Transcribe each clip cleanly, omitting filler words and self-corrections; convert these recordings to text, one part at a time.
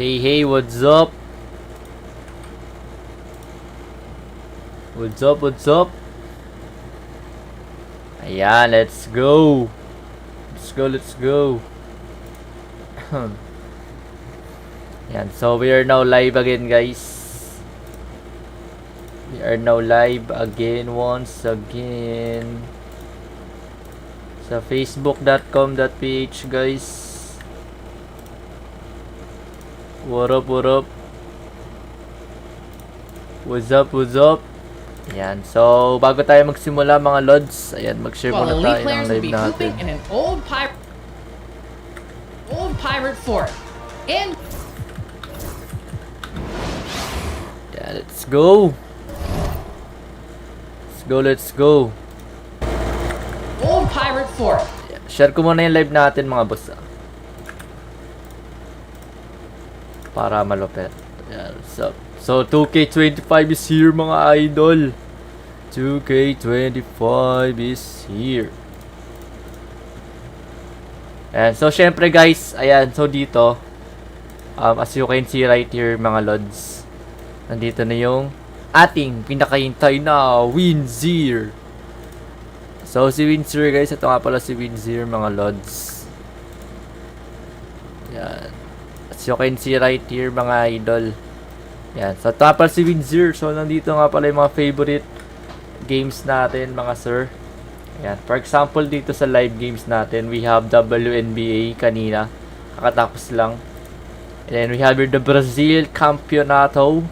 Hey, what's up? What's up? Ayan, let's go. Let's go. Ayan, so we are now live again, guys. We are now live again once again sa facebook.com.ph, guys. What up? What's up? Ayan, so bago tayo magsimula mga lods, ayan, mag-share muna tayo ng live natin. In an old pirate fort. And Yeah, let's go. Let's go. Old pirate fort. Yeah, share ko muna yung live natin mga boss. Para malupit. Yeah, what's up? So 2K25 is here mga idol. 2K25 is here. And so syempre guys, ayan, so dito as you can see right here mga lods, nandito na yung ating pinakahintay na Winzir. So si Winzir guys, ito nga pala si Winzir mga lods. Yan. As you can see right here mga idol. Yan. So ito nga pala si Winzir. So nandito nga pala yung mga favorite games natin mga sir. Yan. For example dito sa live games natin, we have WNBA kanina. Kakatapos lang. And then we have here the Brazil Campeonato.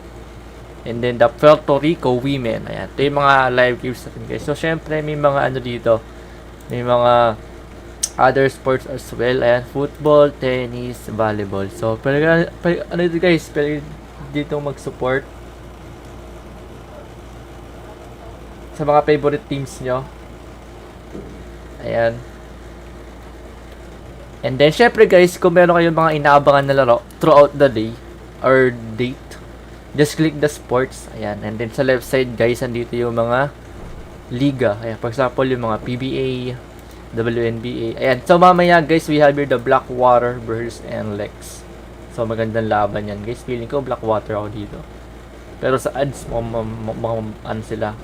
And then the Puerto Rico Women. Ayan. Ito yung mga live games natin guys. So syempre may mga ano dito. May mga other sports as well. Ayan. Football, tennis, volleyball. So pwede ano dito guys. Pwede dito mag-support sa mga favorite teams nyo. Ayan. And then syempre guys, kung meron kayong mga inaabangan na laro throughout the day or date, just click the sports. Ayan. And then sa left side guys, andito yung mga liga. Ayan. For example, yung mga PBA, WNBA. Ayan. So mamaya guys, we have here the Blackwater versus NLEX. So magandang laban yan guys. Feeling ko Blackwater ako dito. Pero sa ads, ano sila?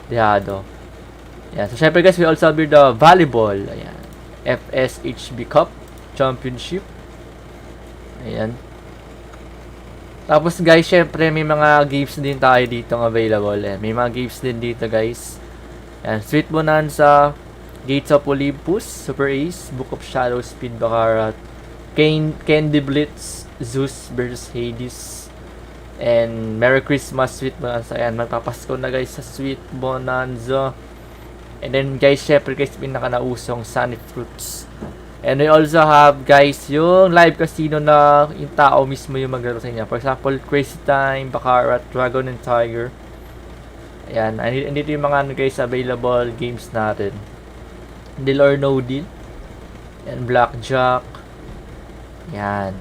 Dehado. Ayan. So syempre guys, we also have here the volleyball. Ayan. FSHB Cup Championship. Ayan. Tapos guys, syempre may mga games din tayo dito available. Ayan. May mga games din dito guys. Ayan. Sweet Bonanza, Gates of Olympus, Super Ace, Book of Shadows, Speed Baccarat, Candy Blitz, Zeus versus Hades, and Merry Christmas, Sweet Bonanza. Ayan, magpapasko na guys sa Sweet Bonanza. And then guys, syempre guys, pinaka-nausong Sunny Fruits. And we also have guys yung live casino na yung tao mismo yung maglaro sa inyo. For example, Crazy Time, Baccarat, Dragon and Tiger. Ayan, andito yung mga ano guys, available games natin. Deal or No Deal. And Blackjack. Yan.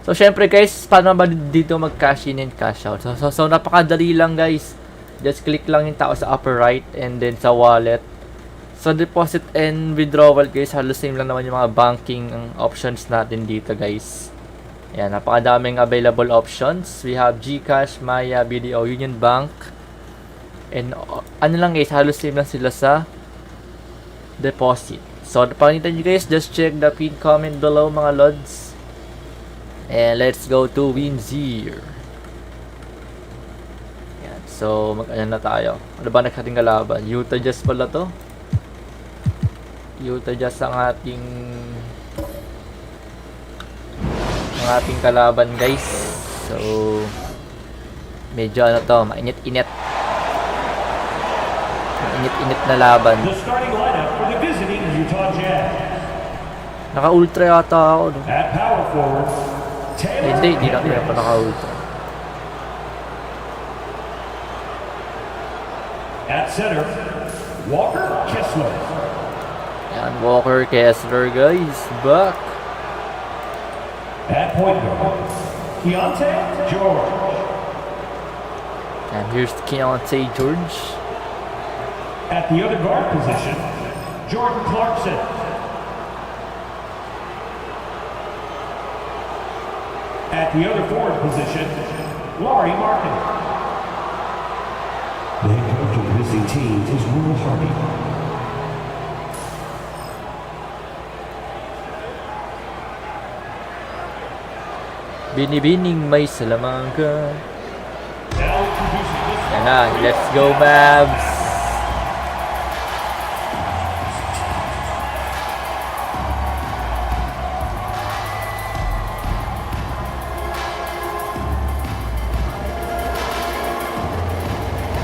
So syempre guys, paano ba dito mag-cash in and cash out? So napakadali lang guys. Just click lang yung tao sa upper right and then sa wallet. So deposit and withdrawal guys, halos same lang naman yung mga banking options natin dito guys. Ayan, napakadaming available options. We have GCash, Maya, BDO, Union Bank. And ano lang guys, halos same lang sila sa deposit. So napakita nyo guys, just check the pinned comment below mga lods. And let's go to Winzir. Ayan, so mag-ano na tayo. Ano ba nagkating kalaban? Utah Jazz pala to. Utah Jazz ang ating kalaban guys. So medyo ano to, mainit-init. Mainit-init na laban. The starting lineup for the visiting Utah Jazz. Naka-ultra yata ako, no? At power forward, Hindi na kaya pa naka-ultra. At center, Walker Kessler. Yan, Walker Kessler guys, back. At point guard, Keontae George. And here's Keontae George. At the other guard position, Jordan Clarkson. At the other forward position, Laurie Markin. The head coach of the missing team is Will Hardy. Binibining may salamangka. Now introducing this Yan na, let's go, Mavs!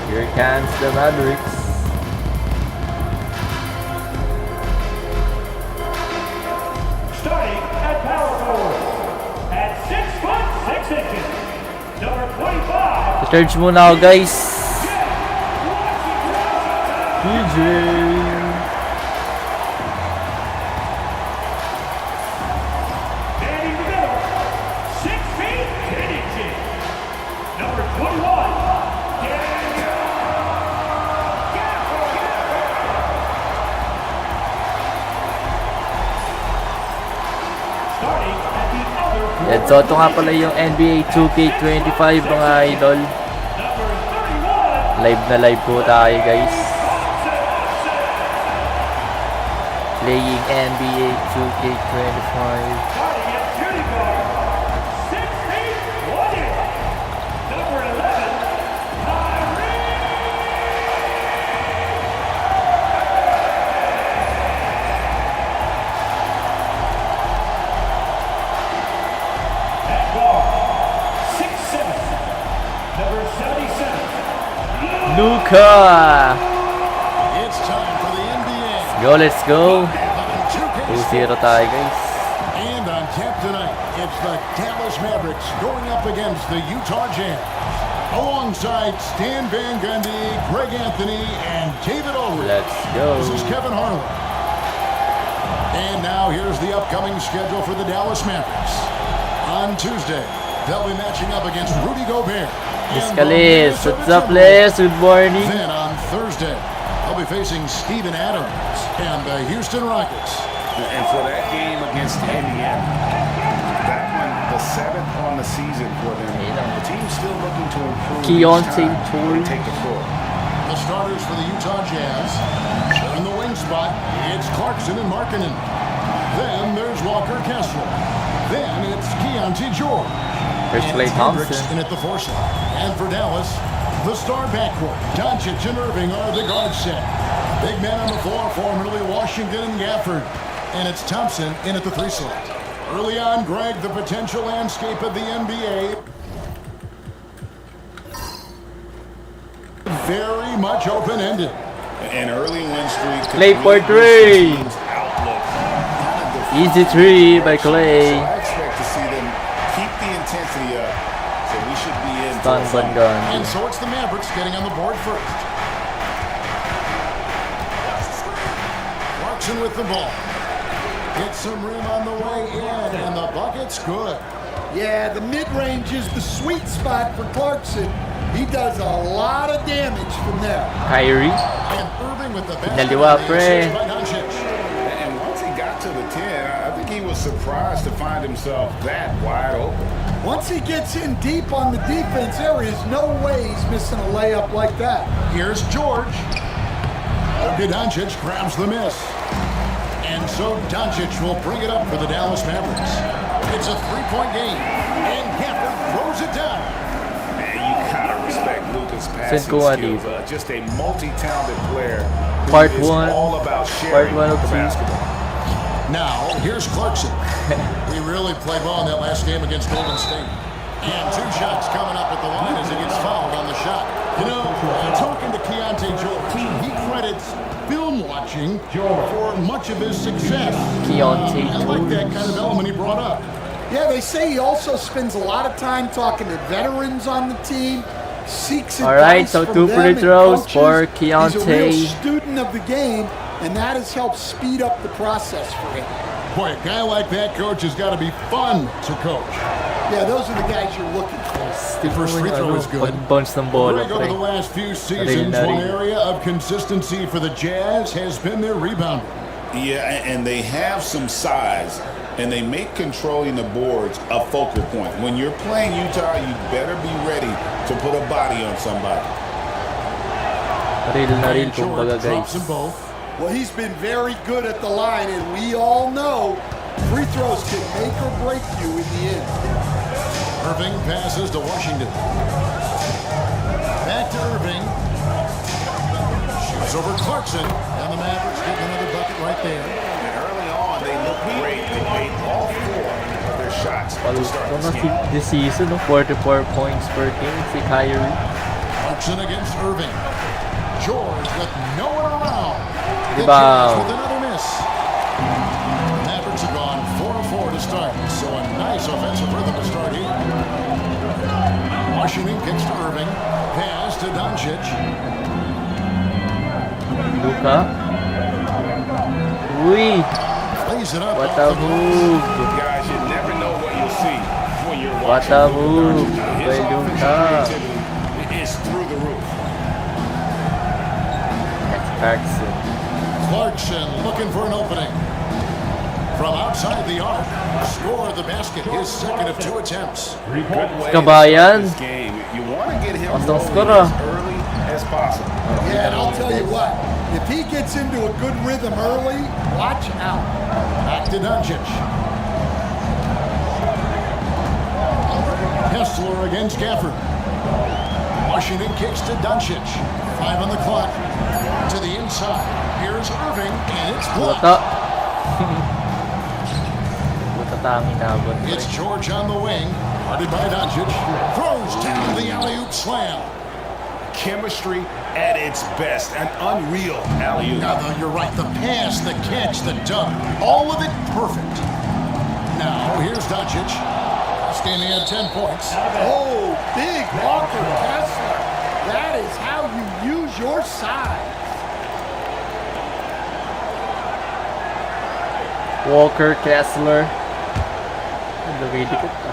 Here comes the Mavericks. starting at power forward. At 6'6" number 25. Charge muna ako, guys. PJ. Manning the middle, 6 feet 10 inches. Number 21. Starting at the other forward. Yan, so ito nga pala yung NBA 2K25 mga idol. Number 31. Live na live po tayo, guys. Playing NBA 2K25. Starting at shooting guard, 6 feet 1 inch. Number 11, Kyrie. At guard, 6'7", number 77. Luka! It's time for the NBA. Let's go. On 2-0 tayo, guys. And on tap tonight, it's the Dallas Mavericks going up against the Utah Jazz. Alongside Stan Van Gundy, Greg Anthony, and David Ulrich. Let's go. This is Kevin Harlan. And now here's the upcoming schedule for the Dallas Mavericks. On Tuesday, they'll be matching up against Rudy Gobert. Miss and the Kalis, Minnesota what's up, Timberwolves. Les? Good morning. Then on Thursday, they'll be facing Steven Adams and the Houston Rockets. And for that game against Indiana, that one, the 7th on the season for them, the team's still looking to improve. Keontae each time Torrey. they take the floor. The starters for the Utah Jazz. In the wing spot, it's Clarkson and Markkanen. Then there's Walker Kessler. Then it's Keontae George. There's And Klay Hendricks Thompson. in at the 4 slot. And for Dallas, the star backcourt, Doncic and Irving are the guard set. Big men on the floor, formerly Washington and Gafford. And it's Thompson in at the 3 slot. Early on, Greg, the potential landscape of the NBA. Very much open-ended. An early win streak. could Klay for really boost the three. team's outlook. Kind of the- Easy 3 by Klay. So I expect to see them keep the intensity up. So we should be in. for Done, a but fun gone. And so it's the Mavericks getting on the board first. Clarkson with the ball. Gets some rim on the way in, and the bucket's good. Yeah, the mid-range is the sweet spot for Clarkson. He does a lot of damage from there. Kyrie. And Irving with the Pinaliwa, pre. by Doncic. And once he got to the 10, I think he was surprised to find himself that wide open. Once he gets in deep on the defense, there is no way he's missing a layup like that. Here's George. Doncic grabs the miss. And so Doncic will bring it up for the Dallas Mavericks. It's a 3-point game. And Gafford throws it down. Man, you gotta respect Luka's passing Send ko nga skills. dito. Just a multi-talented player. who Part is 1. all about Part sharing 1 of the 2. basketball. Now, here's Clarkson. He really played well in that last game against Golden State. And 2 shots coming up at the line as he gets fouled on the shot. You know, talking to Keontae George, he credits film watching for much of his success. Keontae I like that kind of element he brought up. Yeah, they say he also spends a lot of time talking to veterans on the team, seeks All right, advice so from 2 them free and throws coaches. for He's a real Keontae. student of the game, and that has helped speed up the process for him. Boy, a guy like that, coach, has got to be fun to coach. Yeah, those are the guys you're looking for. The first free throw is good. Pag-bounce ng bola, Greg, over the pre. last few seasons, Rin na one rin. area of consistency for the Jazz has been their rebounding. Yeah, and they have some size. and they make controlling the boards a focal point. When you're playing Utah, you better be ready to put a body on somebody. Real na real, And kumbaga, George drops guys. them both. Well, he's been very good at the line, and we all know free throws can make or break you in the end. Irving passes to Washington. Back to Irving. Shoots over Clarkson. And the Mavericks get another bucket right there. And early on, they looked great. They made all 4 of their shots to start Palutko na this game. this season, no? 44 points per game si Kyrie. Clarkson against Irving. George with no one around. The Rebound. Jazz with another miss. The Mavericks have gone 4 of 4 to start, so a nice offensive rhythm to start here. Washington kicks to Irving. Pass to Doncic. Luka. Uy! Plays it up. What off a the glass. move! Guys, you never know what you'll see when you're What watching a Luka move Doncic. His by offensive Luka. creativity is through the roof. That's Clarkson. Clarkson looking for an opening. From outside the arc, score the basket. His second of 2 attempts. Good way to Kabayan. start this game. You want to get him Pasang rolling skor, ah. as early as possible. Yeah, and I'll tell you what, if he gets into a good rhythm early, watch out. Back to Doncic. Hessler against Gafford. Washington kicks to Doncic. 5 on the clock. To the inside. Here's Irving, and it's blocked. Buta. Buta tang inabot. It's George on the wing. Guarded by Doncic. Throws down the alley-oop slam. Chemistry at its best. An unreal alley-oop. Now, though, you're right. The pass, the catch, the dunk. All of it perfect. Now, here's Doncic. This game he had 10 points. Oh, big Walker Kessler. That is how you use your size. Walker Kessler. Lumidikit ka.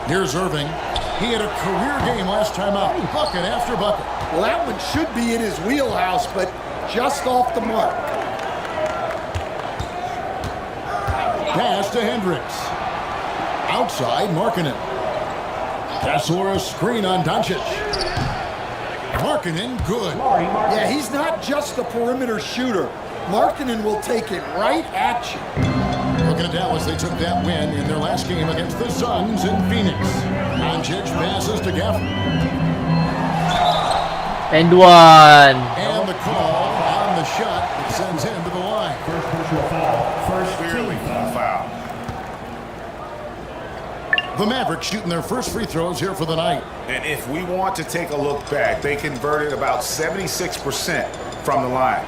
Here's Irving. He had a career game last time out. Bucket after bucket. Well, that one should be in his wheelhouse, but just off the mark. Pass to Hendricks. Outside, Markkanen. Kessler a screen on Doncic. Markkanen, good. Yeah, he's not just a perimeter shooter. Markkanen will take it right at you. Looking at Dallas, they took that win in their last game against the Suns in Phoenix. Doncic passes to Gafford. And one! And the call on the shot that sends him to the line. First personal foul. First Clearly a foul. The Mavericks shooting their first free throws here for the night. And if we want to take a look back, they converted about 76% from the line.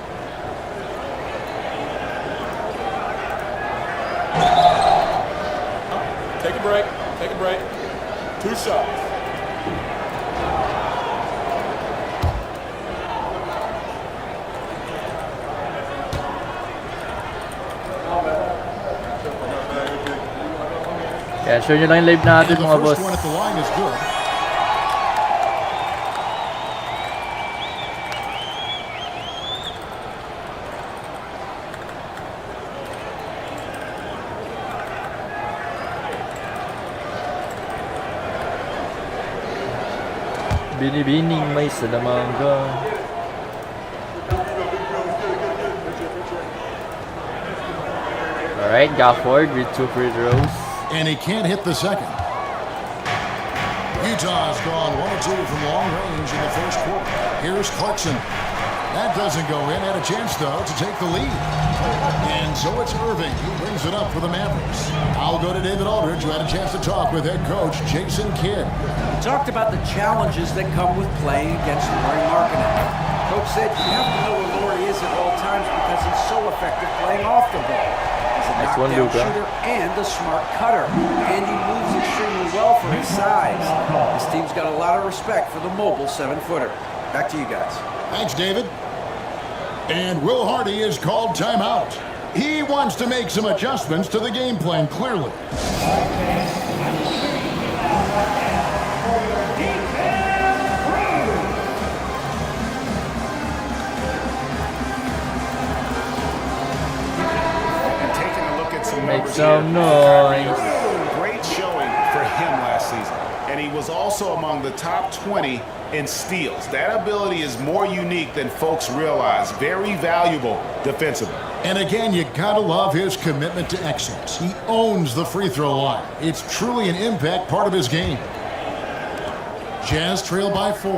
Take a break. Take a break. 2 shots. Kaya share nyo lang yung live natin And the mga boss. first one at the line is good. Binibining may salamangga. Alright, Gafford with 2 free throws. And he can't hit the second. Utah's gone 1 of 2 from long range in the first quarter. Here's Clarkson. That doesn't go in. Had a chance, though, to take the lead. And so it's Irving who brings it up for the Mavericks. I'll go to David Aldridge, who had a chance to talk with head coach Jason Kidd. He talked about the challenges that come with playing against Lauri Markkanen. Coach said you have to know where Lauri is at all times because he's so effective playing off the ball. He's a Nice one, knockdown Luka. shooter and a smart cutter. And he moves extremely well for his size. This team's got a lot of respect for the mobile 7-footer. Back to you guys. Thanks, David. And Will Hardy is called timeout. He wants to make some adjustments to the game plan, clearly. some noise. Great showing for him last season. And he was also among the top 20 in steals. That ability is more unique than folks realize. Very valuable defensively. And again, you gotta love his commitment to excellence. He owns the free throw line. It's truly an impact part of his game. Jazz trail by 4.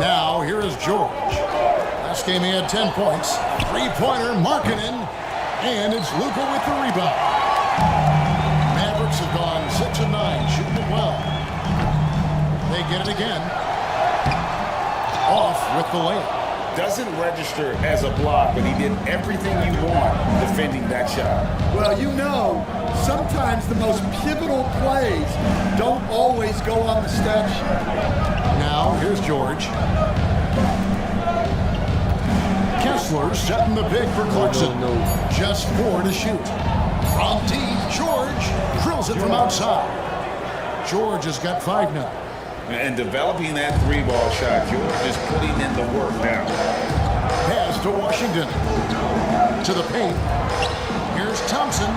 Now, here is George. Last game he had 10 points. Three-pointer, Markkanen. And it's Luka with the rebound. Mavericks have gone 6 of 9, shooting it well. They get it again. Off with the layup. Doesn't register as a block, but he did everything you want defending that shot. Well, you know, sometimes the most pivotal plays don't always go on the stat sheet. Now, here's George. Kessler setting the pick for Clarkson. Just 4 to shoot. From deep, George drills it from outside. George has got 5 now. And developing that 3-ball shot, George is putting in the work now. Pass to Washington. To the paint. Here's Thompson.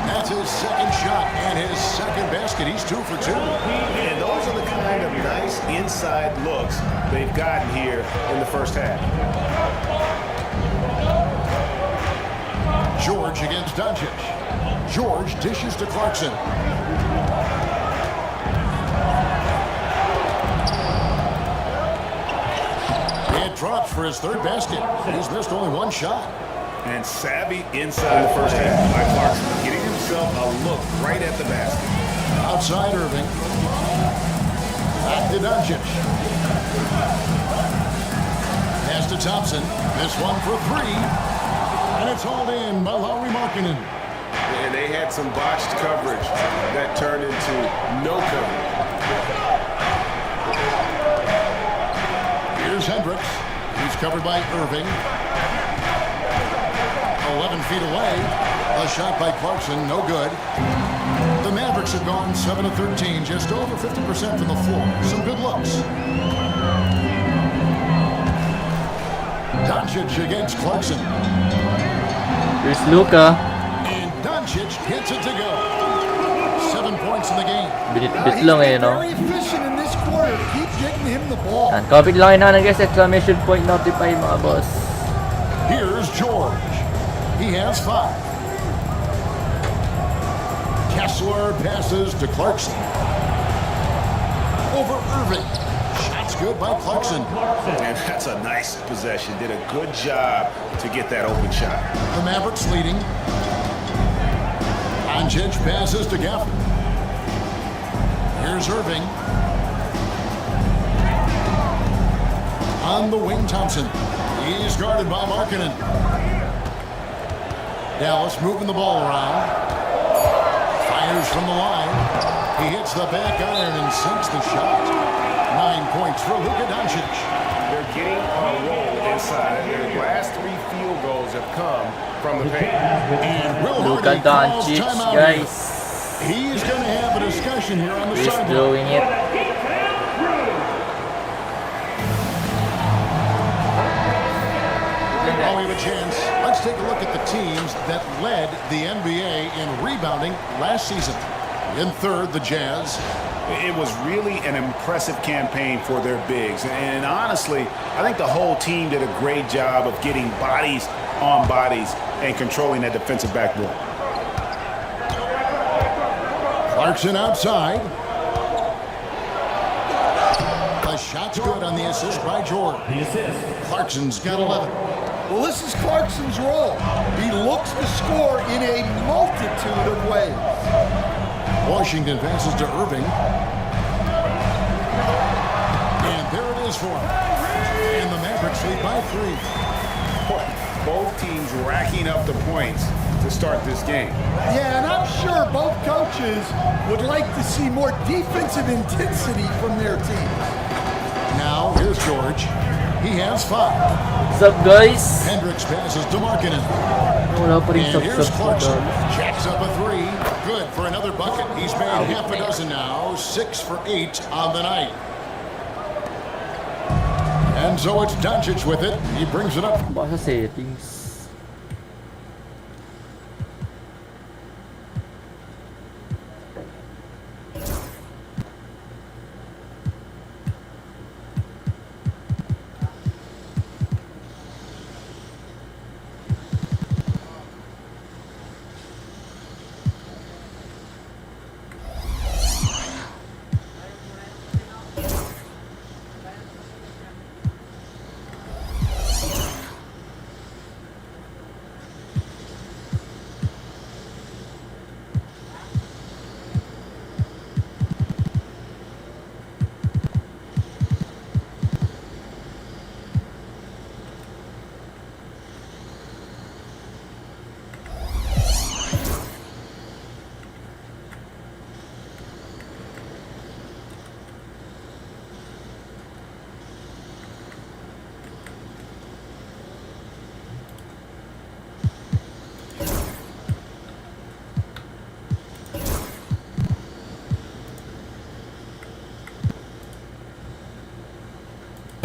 That's his second shot and his second basket. He's 2 for 2. And those are the kind of nice inside looks they've gotten here in the first half. George against Doncic. George dishes to Clarkson. It drops for his 3rd basket. He's missed only 1 shot. And savvy inside the first half by Clarkson, getting himself a look right at the basket. Outside Irving. Back to Doncic. Pass to Thompson. This one for 3. And it's hauled in by Lauri Markkanen. And they had some botched coverage that turned into no coverage. Here's Hendricks. He's covered by Irving. 11 feet away. A shot by Clarkson, no good. The Mavericks have gone 7 of 13, just over 50% from the floor. Some good looks. Doncic against Clarkson. Here's Luka. And Doncic gets it to go. 7 points in the game. Binit-bit lang eh, no? Very efficient in this quarter. Keep getting him the ball. Yan, kapit lang na guys, exclamation point notify mga boss. Here's George. He has 5. Kessler passes to Clarkson. Over Irving. Shots good by Clarkson. And that's a nice possession. Did a good job to get that open shot. The Mavericks leading. Doncic passes to Gafford. Here's Irving. On the wing, Thompson. He's guarded by Markkanen. Dallas moving the ball around. Fires from the line. He hits the back iron and sinks the shot. 9 points for Luka Doncic. They're getting on a roll inside. Their last 3 field goals have come from the paint. And Will Luka Hardy calls Doncic, timeout. guys. He's going to have a discussion here on the He's sideline. doing it. While we have a chance, let's take a look at the teams that led the NBA in rebounding last season. In 3rd, the Jazz. It was really an impressive campaign for their bigs. And honestly, I think the whole team did a great job of getting bodies on bodies and controlling that defensive backboard. Clarkson outside. The shot's good on the assist by Jordan. Clarkson's got 11. Well, this is Clarkson's role. He looks to score in a multitude of ways. Washington passes to Irving. And there it is for him. And the Mavericks lead by 3. Both teams racking up the points to start this game. Yeah, and I'm sure both coaches would like to see more defensive intensity from their teams. Now, here's George. He has 5. What's up, guys? Hendricks passes to Markkanen. Wala pa rin And here's sub-sub Clarkson. ko. Jacks up a 3. Good for another bucket. He's made half a dozen now. 6 for 8 on the night. And so it's Doncic with it. He brings it up. Ba sa settings?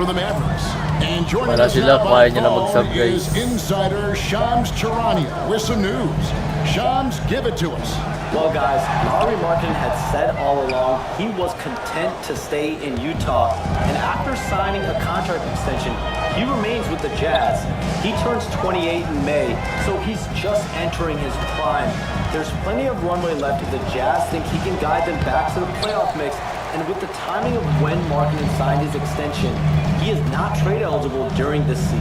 for the Mavericks. And joining Wala us sila, now by kaya nila phone mag-sub, guys. is insider Shams Charania with some news. Shams, give it to us. Well, guys, Lauri Markkanen had said all along he was content to stay in Utah. And after signing a contract extension, he remains with the Jazz. He turns 28 in May, so he's just entering his prime. There's plenty of runway left if the Jazz think he can guide them back to the playoff mix. And with the timing of when Markkanen signed his extension, he is not trade eligible during this season.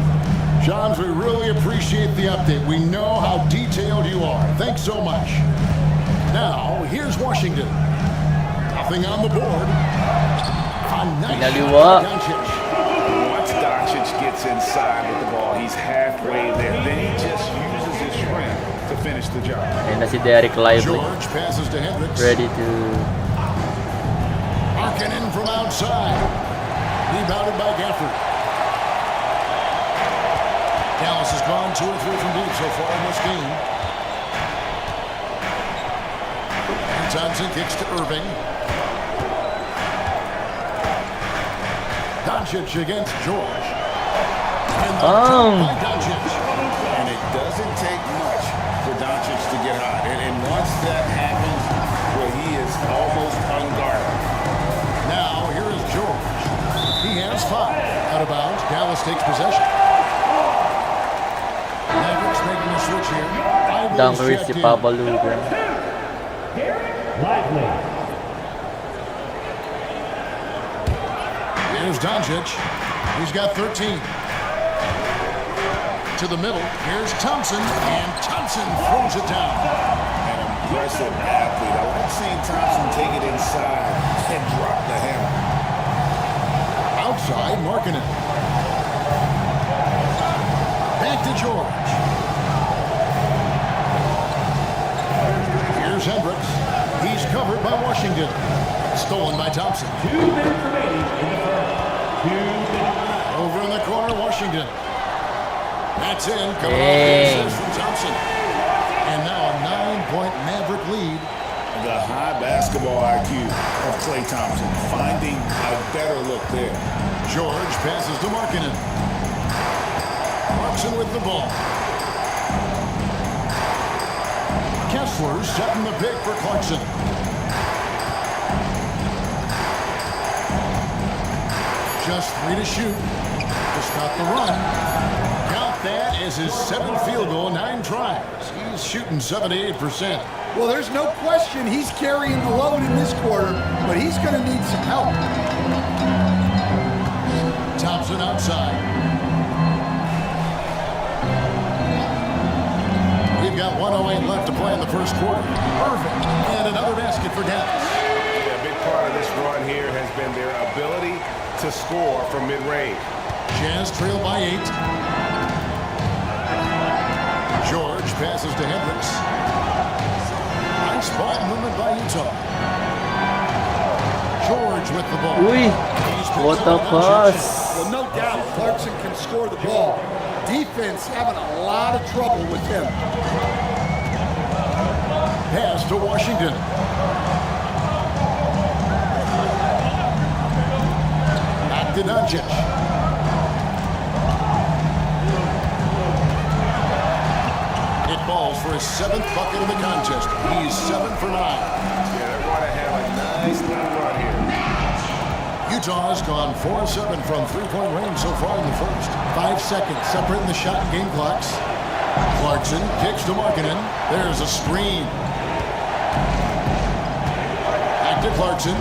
Shams, we really appreciate the update. We know how detailed you are. Thanks so much. Now, here's Washington. Nothing on the board. A nice Pinaliwa. shot by Doncic. Once Doncic gets inside with the ball, he's halfway there. Then he just uses his strength to finish the job. Ayan na si Derek Lively. George passes to Hendricks. Ready to... Markkanen from outside. Rebounded by Gafford. Dallas has gone 2 or 3 from deep so far in this game. And Thompson kicks to Irving. Doncic against George. And the Oh. by Doncic. And it doesn't take much for Doncic to get hot. And once that happens, where he is almost unguarded. Now, here is George. He has 5. Out of bounds. Dallas takes possession. Mavericks making a switch here. Dunkery si Papa Luger. Lively. Here's Doncic. He's got 13. To the middle. Here's Thompson. And Thompson throws it down. An impressive athlete. I like seeing Thompson take it inside and drop the hammer. Outside, Markkanen. Back to George. Here's Hendricks. He's covered by Washington. Stolen by Thompson. 2 minutes remaining in the first. 2 minutes. Over in the corner, Washington. That's in. Coming off Dang. the assist from Thompson. And now a 9-point Maverick lead. The high basketball IQ of Klay Thompson, finding a better look there. George passes to Markkanen. Clarkson with the ball. Kessler setting the pick for Clarkson. Just 3 to shoot. To stop the run. Count that as his 7th field goal, 9 tries. He's shooting 78%. Well, there's no question he's carrying the load in this quarter, but he's going to need some help. Thompson outside. We've got 1:08 left to play in the first quarter. Perfect. And another basket for Dallas. Yeah, a big part of this run here has been their ability to score from mid-range. Jazz trail by 8. George passes to Hendricks. Nice ball movement by Utah. George with the ball. Uy! What a pass! Well, no doubt Clarkson can score the ball. Defense having a lot of trouble with him. Pass to Washington. Back to Doncic. It falls for his 7th bucket of the contest. He's 7 for 9. Yeah, they're going to have a nice little run here. Utah's gone 4-7 from 3-point range so far in the first. 5 seconds separating the shot and game clocks. Clarkson kicks to Markkanen. There's a screen. Back to Clarkson.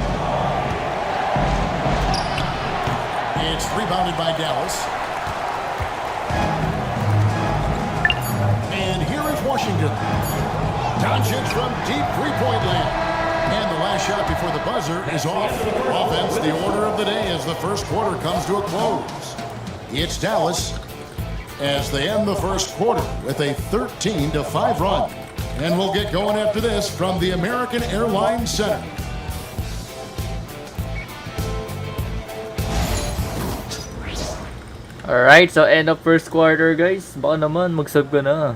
It's rebounded by Dallas. And here is Washington. Doncic from deep 3-point land. And the last shot before the buzzer is off. Offense, the order of the day as the first quarter comes to a close. It's Dallas as they end the first quarter with a 13-5 run. And we'll get going after this from the American Airlines Center. Alright, so end of first quarter, guys. Baka naman, mag-sub ka na.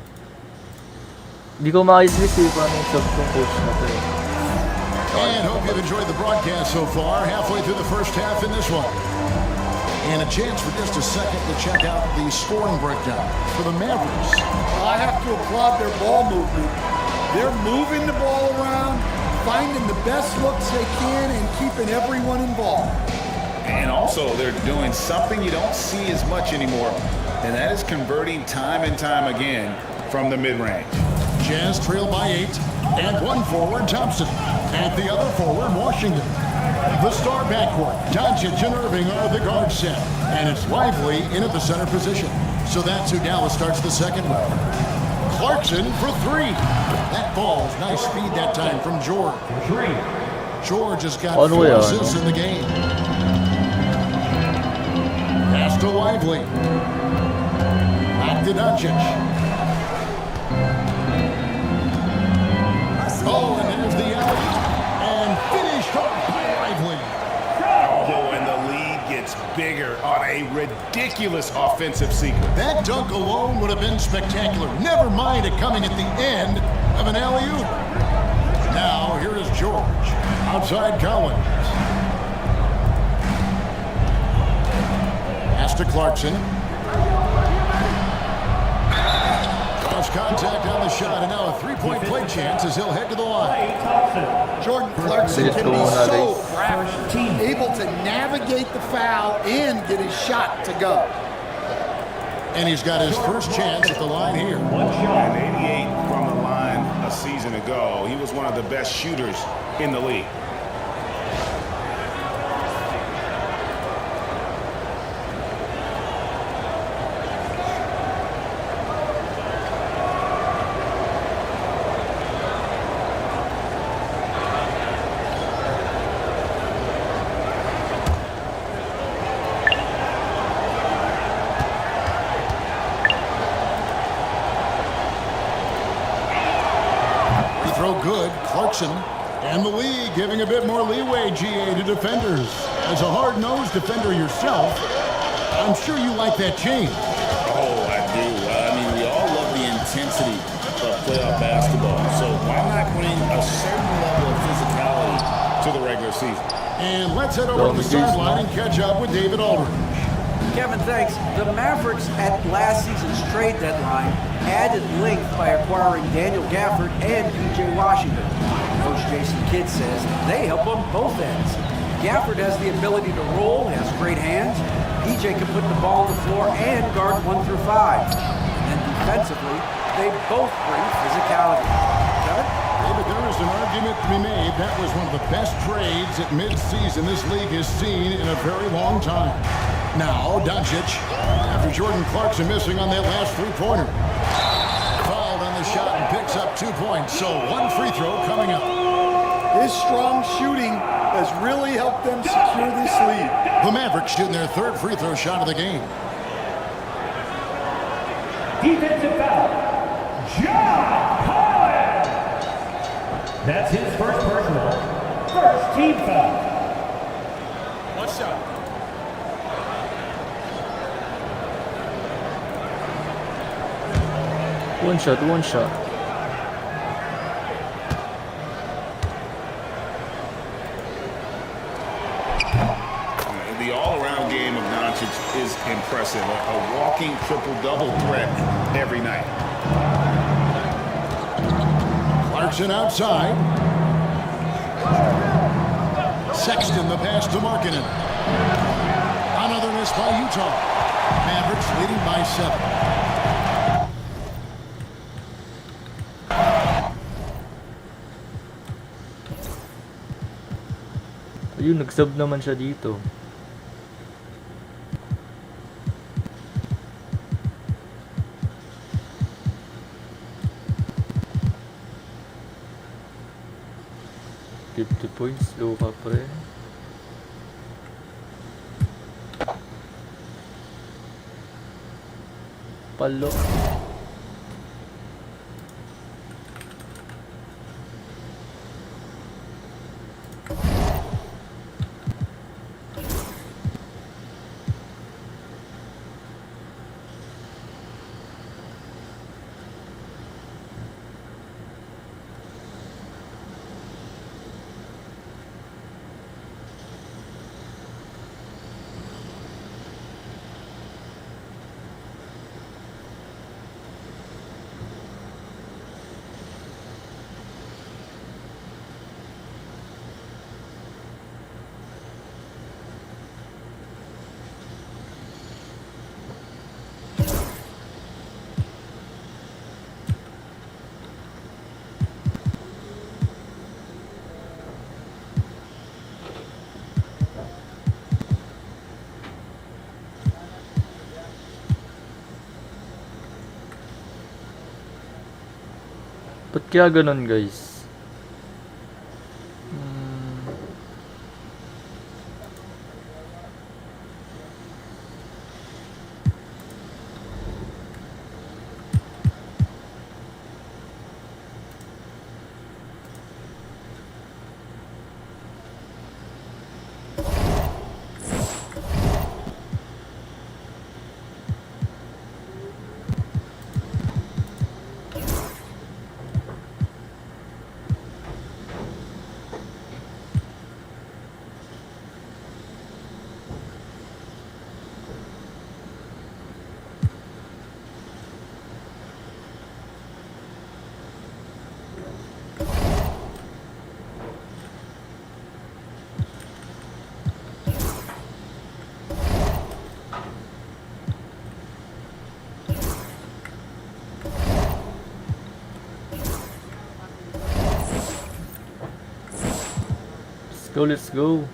Hindi ko makislis eh, paano yung sub kong coach na to eh. And hope you've enjoyed the broadcast so far. Halfway through the first half in this one. And a chance for just a second to check out the scoring breakdown for the Mavericks. I have to applaud their ball movement. They're moving the ball around, finding the best looks they can, and keeping everyone involved. And also, they're doing something you don't see as much anymore, and that is converting time and time again from the mid-range. Jazz trail by 8, and one forward, Thompson. At the other forward, Washington. The star backcourt, Doncic and Irving are the guard set, and it's Lively in at the center position. So that's who Dallas starts the second with. Clarkson for 3. That falls. Nice speed that time from George. George has got 4 assists in the game. Pass to Lively. Back to Doncic. Oh, and there's the alley. And finished off by Lively. Oh, and the lead gets bigger on a ridiculous offensive sequence. That dunk alone would have been spectacular. Never mind it coming at the end of an alley-oop. Now, here is George. Outside Collins. Pass to Clarkson. Cross contact on the shot, and now a three-point play chance as he'll head to the line. Jordan Clarkson can be so crafty, able to navigate the foul and get his shot to go. And he's got his first chance at the line here. And 88 from the line a season ago. He was one of the best shooters in the league. Good. Clarkson and the league giving a bit more leeway, GA, to defenders. As a hard-nosed defender yourself, I'm sure you like that change. Oh, I do. I mean, we all love the intensity of playoff basketball. So why not bring a certain level of physicality to the regular season? And let's head over to the sideline and catch up with David Aldridge. Kevin, thanks. The Mavericks at last season's trade deadline added length by acquiring Daniel Gafford and P.J. Washington. Coach Jason Kidd says they help on both ends. Gafford has the ability to roll, has great hands. P.J. can put the ball on the floor and guard 1 through 5. And defensively, they both bring physicality. Kevin? David, there is an argument to be made. That was one of the best trades at midseason this league has seen in a very long time. Now, Doncic, after Jordan Clarkson missing on that last three-pointer. Fouled on the shot and picks up 2 points. So one free throw coming up. His strong shooting has really helped them secure this lead. The Mavericks shooting their third free throw shot of the game. Defensive foul. John Collins. That's his first personal. First team foul. One shot. One shot. The all-around game of Doncic is impressive. A walking triple-double threat every night. Clarkson outside. Sexton the pass to Markkanen. Another miss by Utah. Mavericks leading by 7. Ayun, nag-sub naman siya dito. Points, low ka pre. Palo. Ba't kaya ganun, guys? Let's go.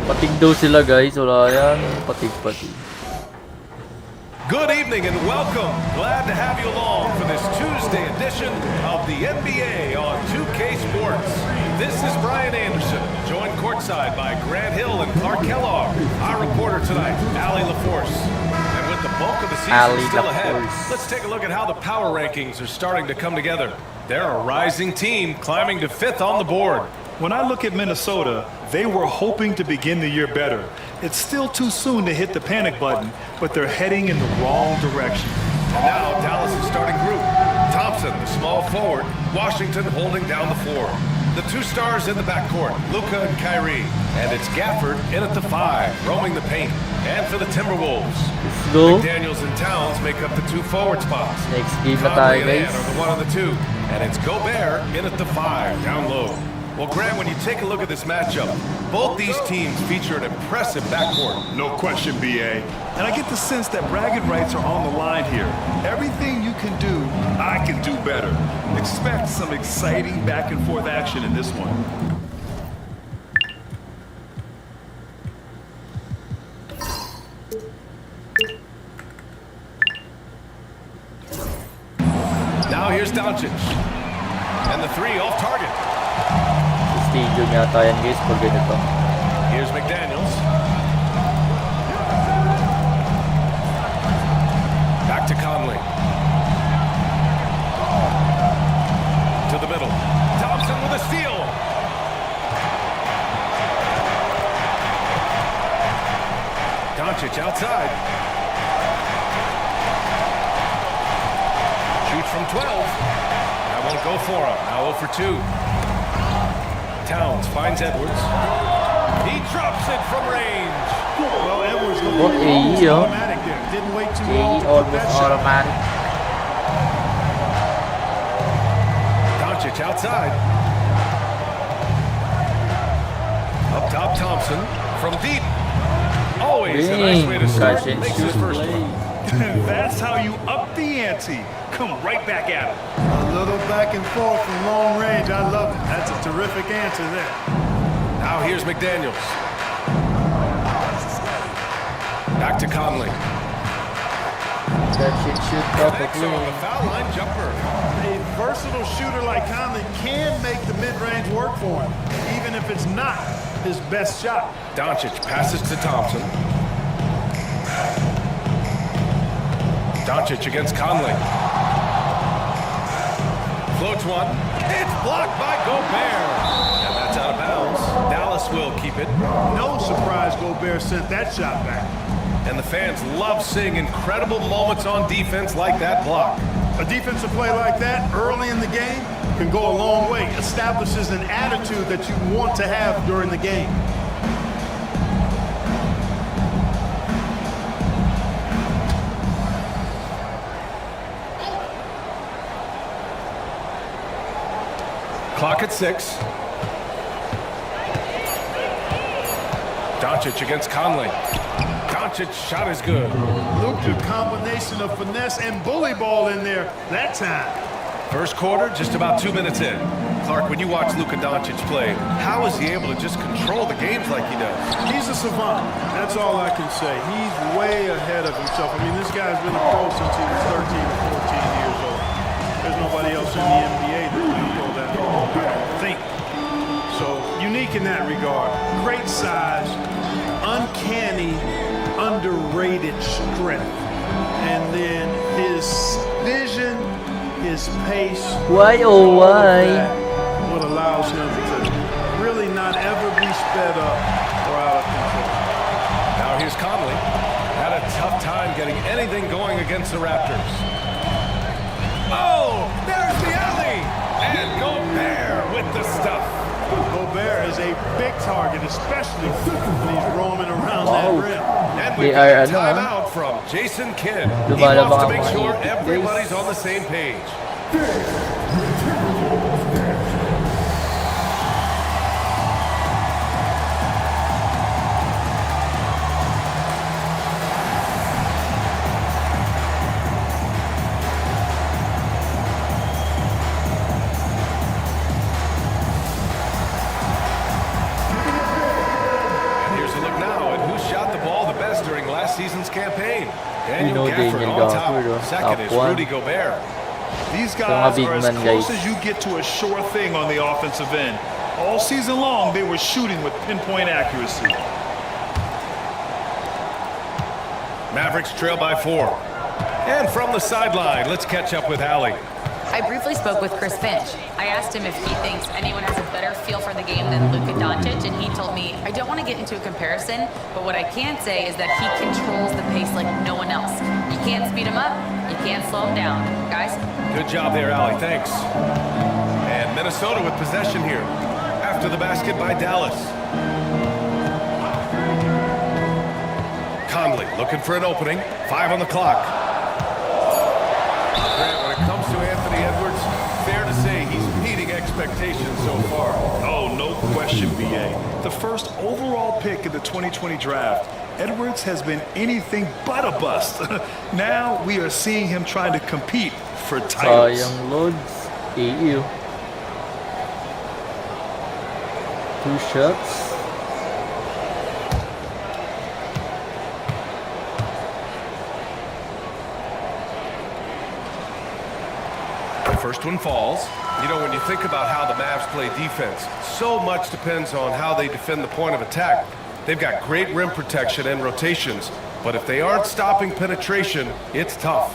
Patig daw sila, guys. Wala yan. Patig-patig. Good evening and welcome. Glad to have you along for this Tuesday edition of the NBA on 2K Sports. This is Brian Anderson, joined courtside by Grant Hill and Clark Kellogg. Our reporter tonight, Allie LaForce. And with the bulk of the season still ahead, let's take a look at how the power rankings are starting to come together. They're a rising team climbing to 5th on the board. When I look at Minnesota, they were hoping to begin the year better. It's still too soon to hit the panic button, but they're heading in the wrong direction. And now Dallas' starting group. Thompson, the small forward. Washington holding down the floor. The two stars in the backcourt, Luka and Kyrie. And it's Gafford in at the 5, roaming the paint. And for the Timberwolves, McDaniels and Towns make up the 2 forward spots. Next game na Conley tayo, and guys. Ant are the 1 on the 2. And it's Gobert in at the 5, down low. Well, Grant, when you take a look at this matchup, both these teams feature an impressive backcourt. No question, BA. And I get the sense that bragging rights are on the line here. Everything you can do, I can do better. Expect some exciting back and forth action in this one. Now here's Doncic. And the 3 off target. Stadium yata yan, guys, pag ganito. Here's McDaniels. Back to Conley. To the middle. Thompson with a steal. Doncic outside. Shoots from 12. That won't go for him. Now 0 for 2. Towns finds Edwards. He drops it from range. Well, Edwards What AE, oh. automatic there. Didn't wait too AE long to put almost that shot. automatic. Doncic outside. Up top, Thompson from deep. Always a nice way to start. Makes his first one. That's how you up the ante. Come right back at him. A little back and forth from long range. I love it. That's a terrific answer there. Now here's McDaniels. Back to Conley. That shit should Connects probably. on the foul line jumper. A versatile shooter like Conley can make the mid-range work for him, even if it's not his best shot. Doncic passes to Thompson. Doncic against Conley. Floats one. It's blocked by Gobert. And that's out of bounds. Dallas will keep it. No surprise Gobert sent that shot back. And the fans love seeing incredible moments on defense like that block. A defensive play like that early in the game can go a long way. Establishes an attitude that you want to have during the game. Clock at 6. Doncic against Conley. Doncic's shot is good. Look, the combination of finesse and bully ball in there that time. First quarter, just about 2 minutes in. Clark, when you watch Luka Doncic play, how is he able to just control the games like he does? He's a savant. That's all I can say. He's way ahead of himself. I mean, this guy's been a pro since he was 13 or 14 years old. There's nobody else in the NBA that can go that long, I don't think. So, unique in that regard. Great size, uncanny, underrated strength. And then his vision, his pace. Why oh why? What allows him to really not ever be sped up or out of control. Now here's Conley. Had a tough time getting anything going against the Raptors. Oh, there's the alley! And Gobert with the stuff. Gobert is a big target, especially when he's roaming around that rim. And we got a timeout from Jason Kidd. He wants to make sure everybody's on the same page. Season's campaign. Daniel Gafford on top. Second is Rudy Gobert. These guys are as close as you get to a sure thing on the offensive end. All season long, they were shooting with pinpoint accuracy. Mavericks trail by 4. And from the sideline, let's catch up with Allie. I briefly spoke with Chris Finch. I asked him if he thinks anyone has a better feel for the game than Luka Doncic, and he told me, I don't want to get into a comparison, but what I can say is that he controls the pace like no one else. You can't speed him up, you can't slow him down. Guys? Good job there, Allie. Thanks. And Minnesota with possession here after the basket by Dallas. Conley looking for an opening. 5 on the clock. When it comes to Anthony Edwards, fair to say he's meeting expectations so far. Oh, no question, B.A. The first overall pick in the 2020 draft, Edwards has been anything but a bust. Now we are seeing him trying to compete for titles. Sayang loads. EU. 2 shots. First one falls. You know, when you think about how the Mavs play defense, so much depends on how they defend the point of attack. They've got great rim protection and rotations, but if they aren't stopping penetration, it's tough.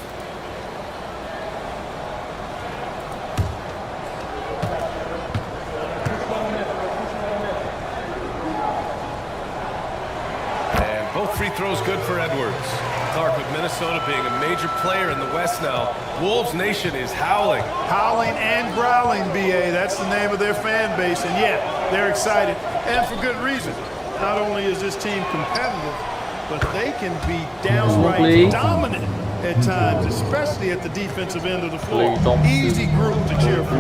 And both free throws good for Edwards. Clark, with Minnesota being a major player in the West now, Wolves Nation is howling. Howling and growling, B.A. That's the name of their fan base. And yeah, they're excited. And for good reason. Not only is this team competitive, but they can be downright dominant at times, especially at the defensive end of the floor. Easy group to cheer for.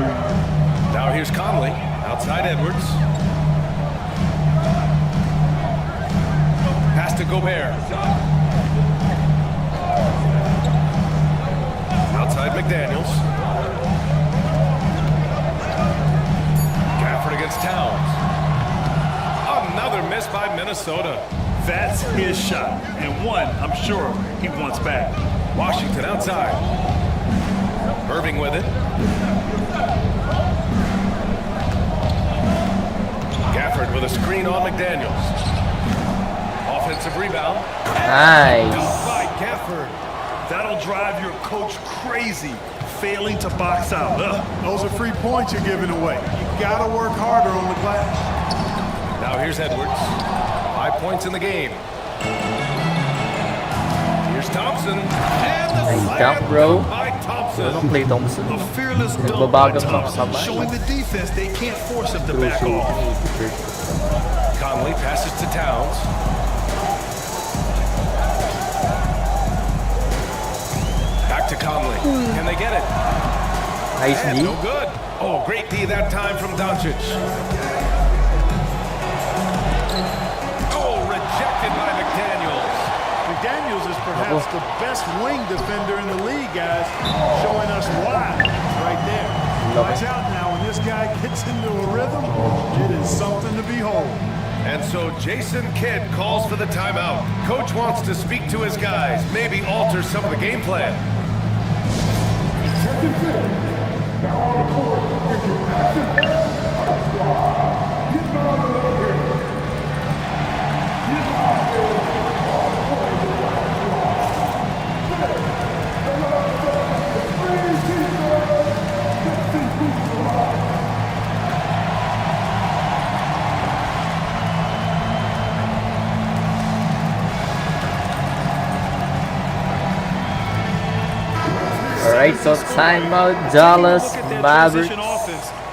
Now here's Conley, outside Edwards. Pass to Gobert. Outside McDaniels. Gafford against Towns. Another miss by Minnesota. That's his shot, and one I'm sure he wants back. Washington outside. Irving with it. Gafford with a screen on McDaniels. Offensive rebound. Nice. By Gafford. That'll drive your coach crazy, failing to box out. Those are free points you're giving away. You gotta work harder on the glass. Now here's Edwards. 5 points in the game. Here's Thompson. And the slam bro. by Thompson. Don't play Thompson. A fearless dunk by Thompson, showing the defense they can't force him to back off. Conley passes to Towns. Back to Conley. Can they get it? Nice and knee. no good. Oh, great D that time from Doncic. Oh, rejected by McDaniels. McDaniels is perhaps the best wing defender in the league, guys, showing us why right there. Watch out now, when this guy gets into a rhythm, it is something to behold. And so Jason Kidd calls for the timeout. Coach wants to speak to his guys, maybe alter some of the game plan. Alright, so timeout, Dallas Mavericks.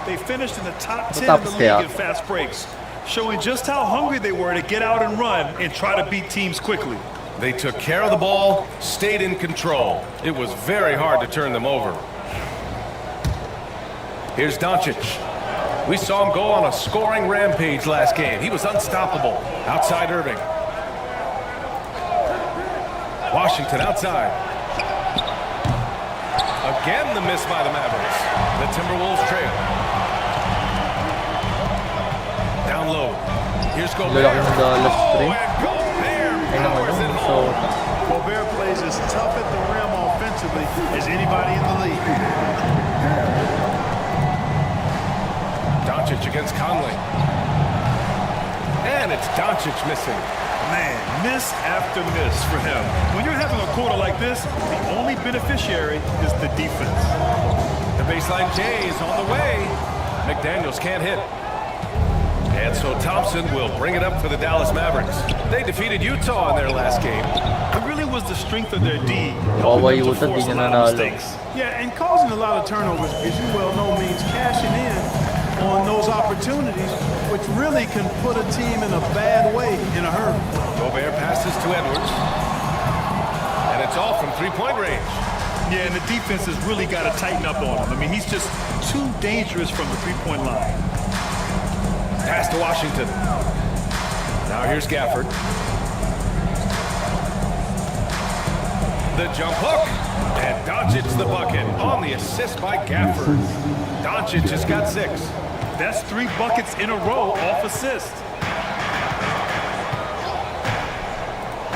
They finished in the top 10 Matapos in the kaya. league in fast breaks, showing just how hungry they were to get out and run and try to beat teams quickly. They took care of the ball, stayed in control. It was very hard to turn them over. Here's Doncic. We saw him go on a scoring rampage last game. He was unstoppable. Outside Irving. Washington outside. Again the miss by the Mavericks. The Timberwolves trail. Down low. Here's Gobert. Lalaki ng Dallas Oh, 3. and Gobert Ay naman powers it yun. home. So, Gobert plays as tough at the rim offensively as anybody in the league. Doncic against Conley. And it's Doncic missing. Man, miss after miss for him. When you're having a quarter like this, the only beneficiary is the defense. The baseline J is on the way. McDaniels can't hit. And so Thompson will bring it up for the Dallas Mavericks. They defeated Utah in their last game. It really was the strength of their D, Kawawa helping them yung to utan, force di a niya lot of nanalo. mistakes. Yeah, and causing a lot of turnovers, as you well know, means cashing in on those opportunities, which really can put a team in a bad way in a hurry. Gobert passes to Edwards. And it's all from three-point range. Yeah, and the defense has really got to tighten up on him. I mean, he's just too dangerous from the three-point line. Pass to Washington. Now here's Gafford. The jump hook. And Doncic the bucket on the assist by Gafford. Doncic has got 6. That's 3 buckets in a row off assist.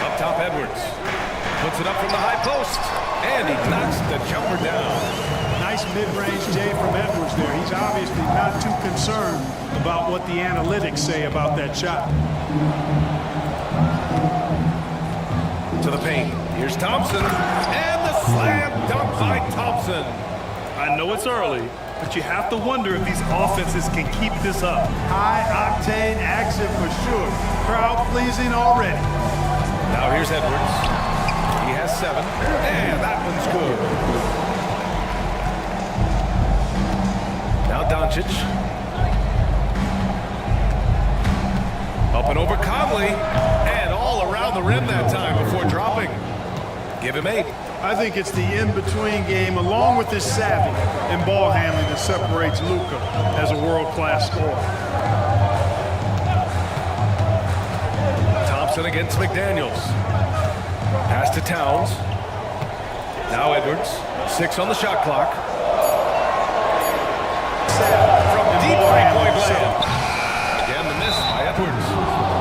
Up top, Edwards. Puts it up from the high post. And he knocks the jumper down. Nice mid-range J from Edwards there. He's obviously not too concerned about what the analytics say about that shot. To the paint. Here's Thompson. And the slam dunk by Thompson. I know it's early, but you have to wonder if these offenses can keep this up. High-octane action for sure. Crowd-pleasing already. Now here's Edwards. He has 7. And that one's good. Now Doncic. Up and over Conley. And all around the rim that time before dropping. Give him 8. I think it's the in-between game, along with his savvy and ball handling, that separates Luka as a world-class scorer. Thompson against McDaniels. Pass to Towns. Now Edwards. 6 on the shot clock. From deep three-point land. Again, the miss by Edwards.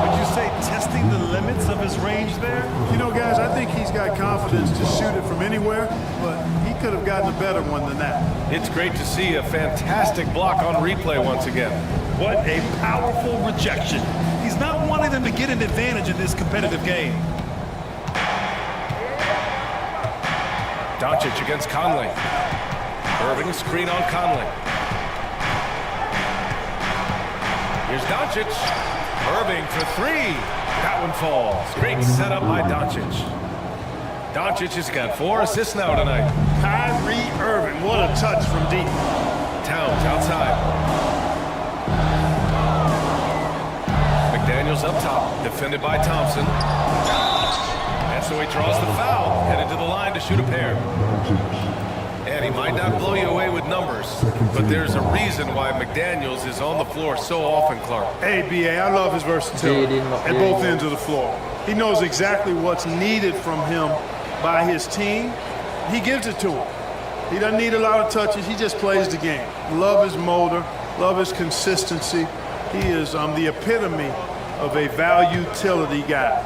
Would you say testing the limits of his range there? You know, guys, I think he's got confidence to shoot it from anywhere, but he could have gotten a better one than that. It's great to see a fantastic block on replay once again. What a powerful rejection. He's not wanting them to get an advantage in this competitive game. Doncic against Conley. Irving screen on Conley. Here's Doncic. Irving for 3. That one falls. Great setup by Doncic. Doncic has got 4 assists now tonight. Kyrie Irving, what a touch from deep. Towns outside. McDaniels up top, defended by Thompson. And so he draws the foul, headed to the line to shoot a pair. And he he might not blow you away with numbers, but there's a reason why McDaniels is on the floor so often, Clark. Hey, BA, I love his versatility at both ends of the floor. He knows exactly what's needed from him by his team. He gives it to him. He doesn't need a lot of touches. He just plays the game. Love his motor, love his consistency. He is the epitome of a value-utility guy.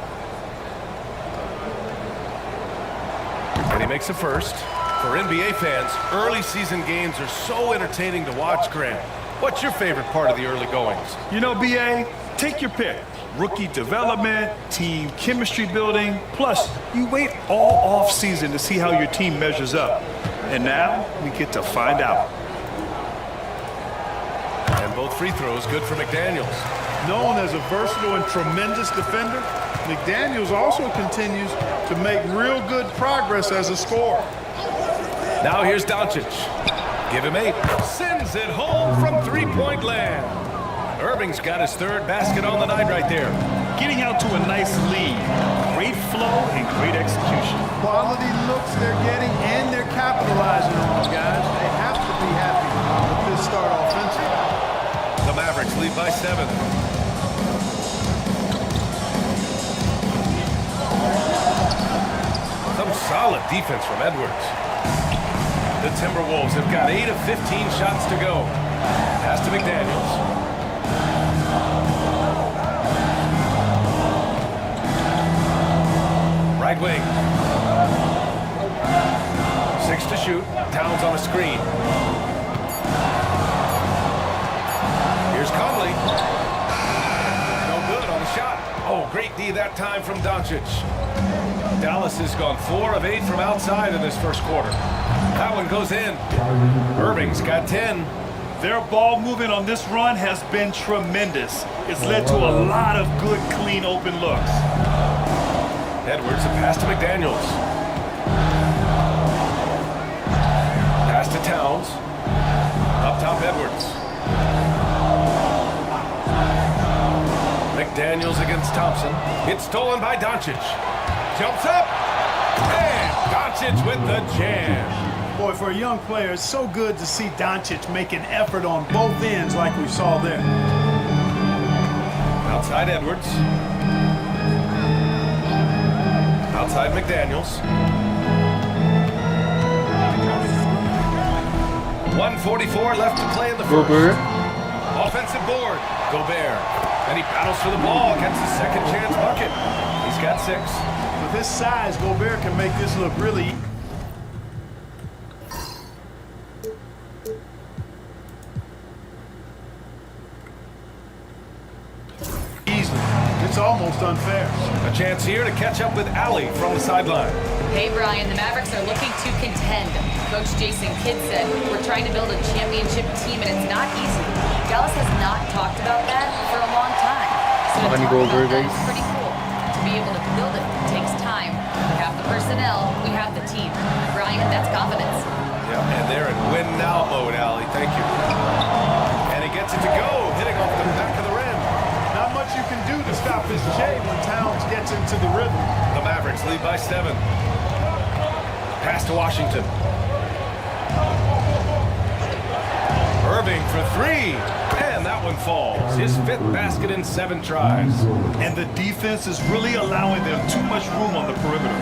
And he makes a first. For NBA fans, early season games are so entertaining to watch, Grant. What's your favorite part of the early goings? You know, BA, take your pick. Rookie development, team chemistry building, plus you wait all off season to see how your team measures up. And now we get to find out. And both free throws good for McDaniels. Known as a versatile and tremendous defender, McDaniels also continues to make real good progress as a scorer. Now here's Doncic. Give him 8. Sends it home from three-point land. Irving's got his third basket on the night right there. Getting out to a nice lead. Great flow and great execution. Quality looks they're getting and they're capitalizing on them, guys. They have to be happy with this start offensively. The Mavericks lead by 7. Some solid defense from Edwards. The Timberwolves have got 8 of 15 shots to go. Pass to McDaniels. Right wing. 6 to shoot. Towns on a screen. Here's Conley. No good on the shot. Oh, great D that time from Doncic. Dallas has gone 4 of 8 from outside in this first quarter. That one goes in. Irving's got 10. Their ball movement on this run has been tremendous. It's led to a lot of good, clean, open looks. Edwards, a pass to McDaniels. Pass to Towns. Up top, Edwards. McDaniels against Thompson. It's stolen by Doncic. Jumps up. And Doncic with the jam. Boy, for a young player, it's so good to see Doncic make an effort on both ends like we saw there. Outside Edwards. Outside McDaniels. 1:44 left to play in the first. Gobert. Offensive board. Gobert. And he battles for the ball, gets his second chance bucket. He's got 6. With his size, Gobert can make this look really easily. It's almost unfair. A chance here to catch up with Allie from the sideline. Hey, Brian, the Mavericks are looking to contend. Coach Jason Kidd said, we're trying to build a championship team, and it's not easy. Dallas has not talked about that for a long time. So to talk about that is pretty cool. To be able to build it takes time. We have the personnel, we have the team. Brian, that's confidence. Yeah, and they're in win now mode, Allie. Thank you. And he gets it to go, hitting off the back of the rim. Not much you can do to stop this J when Towns gets into the rhythm. The Mavericks lead by 7. Pass to Washington. Irving for 3. And that one falls. His 5th basket in 7 tries. And the defense is really allowing them too much room on the perimeter.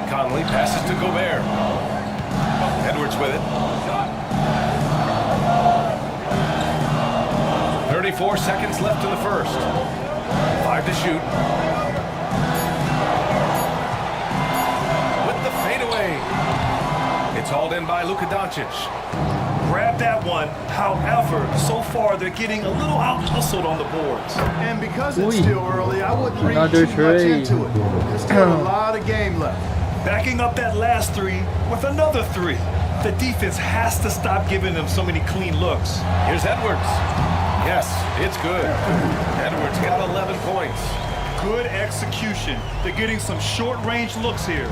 Conley passes to Gobert. Edwards with it. 34 seconds left in the first. 5 to shoot. With the fadeaway. It's hauled in by Luka Doncic. Grab that one. However, so far they're getting a little out-hustled on the boards. And because it's still early, I wouldn't read Another too much trade. into it. There's still a lot of game left. Backing up that last 3 with another 3. The defense has to stop giving them so many clean looks. Here's Edwards. Yes, it's good. Edwards got 11 points. Good execution. They're getting some short-range looks here.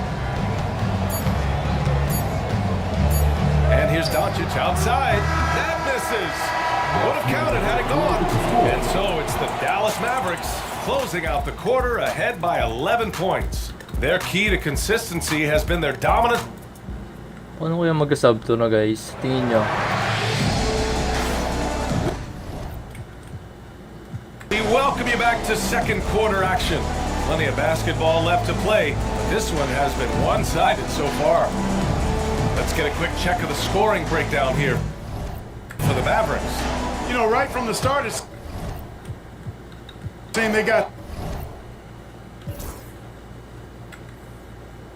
And here's Doncic outside. That misses. Would have counted had it gone. And so it's the Dallas Mavericks closing out the quarter ahead by 11 points. Their key to consistency has been their dominant. Paano kaya mag-sub to na guys? Tingin nyo. We welcome you back to second quarter action. Plenty of basketball left to play, but this one has been one-sided so far. Let's get a quick check of the scoring breakdown here for the Mavericks. You know, right from the start, it's saying they got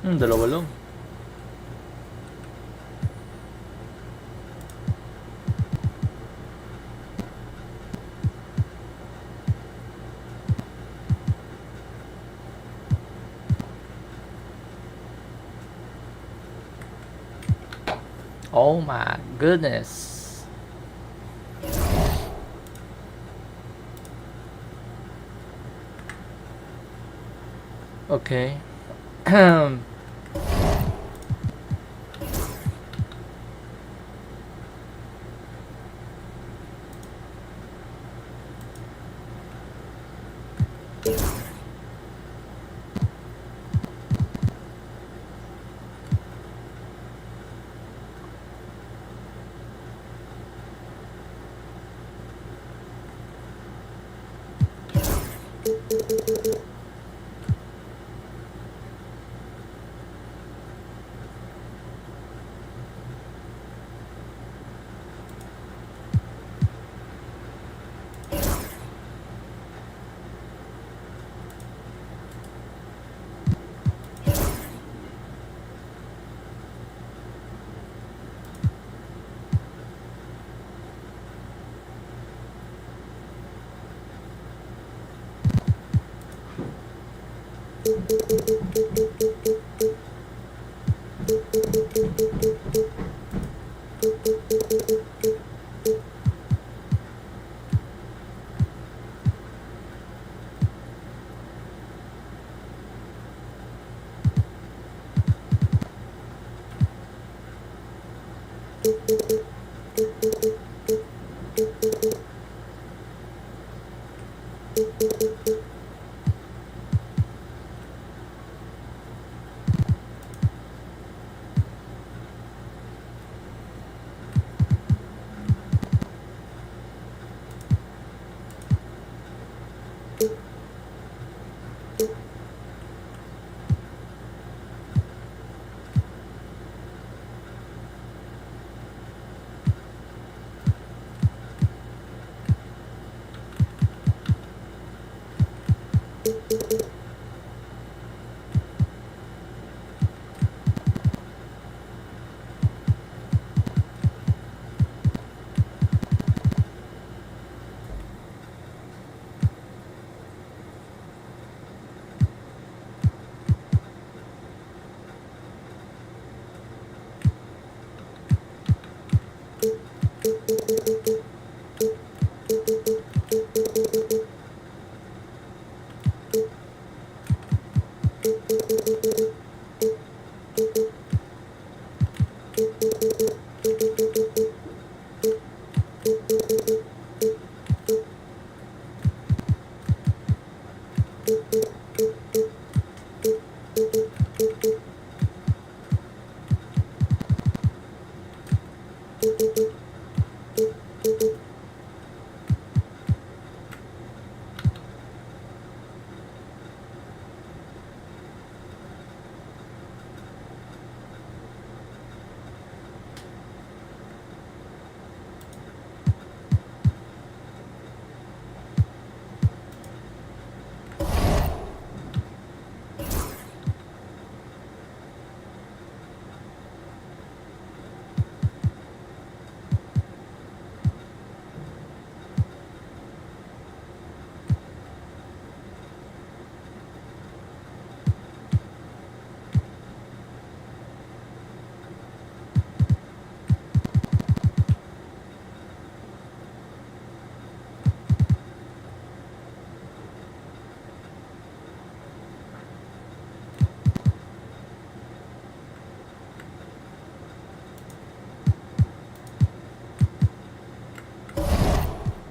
Dalawa lang. Oh my goodness. Okay.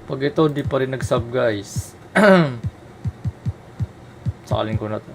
Pag ito di pa rin nag-sub guys. Sakalin ko na to.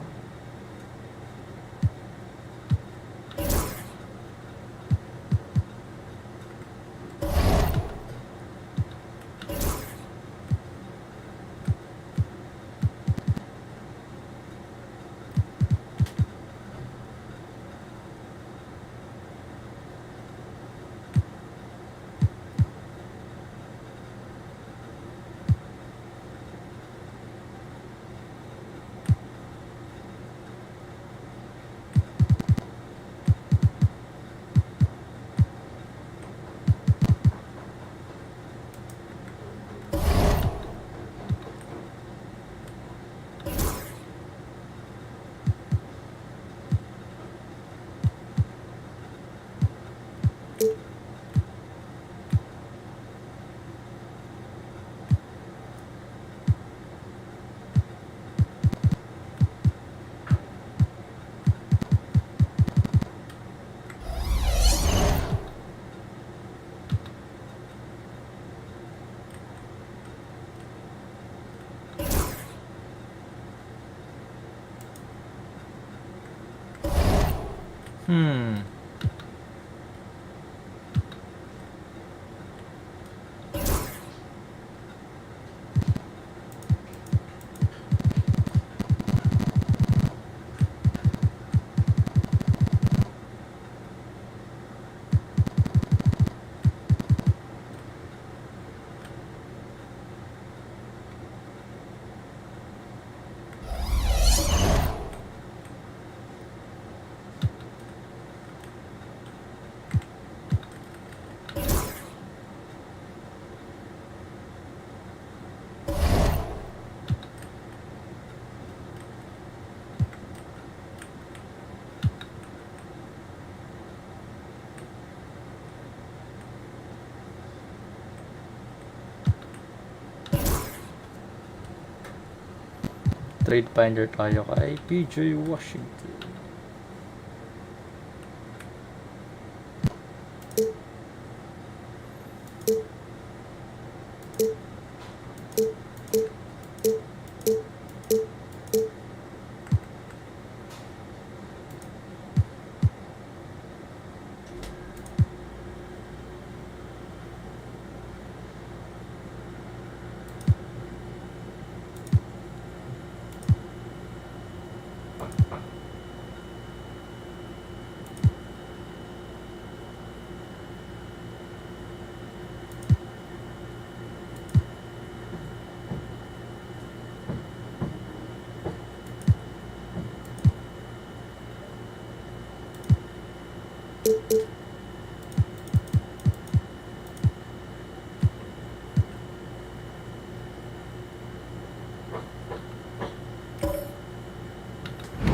Trade finder tayo kay PJ Washington.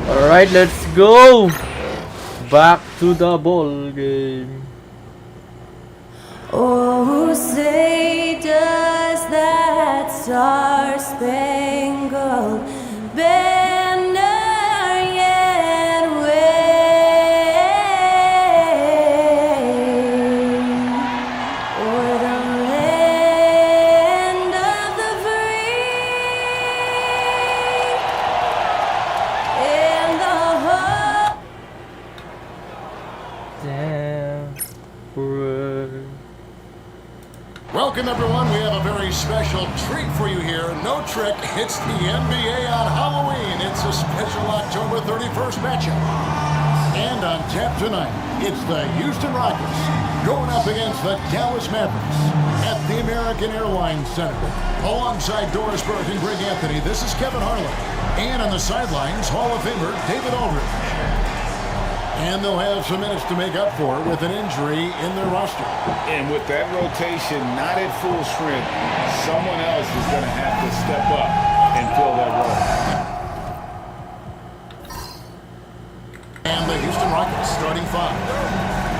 Alright, let's go! Back to the ball game. Oh, say does that star-spangled banner yet wave o'er the land of the free and the whole. Damn. Welcome, everyone. We have a very special treat for you here. No trick, it's the NBA on Halloween. It's a special October 31st matchup. And on tap tonight, it's the Houston Rockets going up against the Dallas Mavericks at the American Airlines Center. Alongside Doris Burke and Greg Anthony, this is Kevin Harlan. And on the sidelines, Hall of Famer David Aldridge. And they'll have some minutes to make up for with an injury in their roster. And with that rotation not at full strength, someone else is going to have to step up and fill that role. And the Houston Rockets starting five.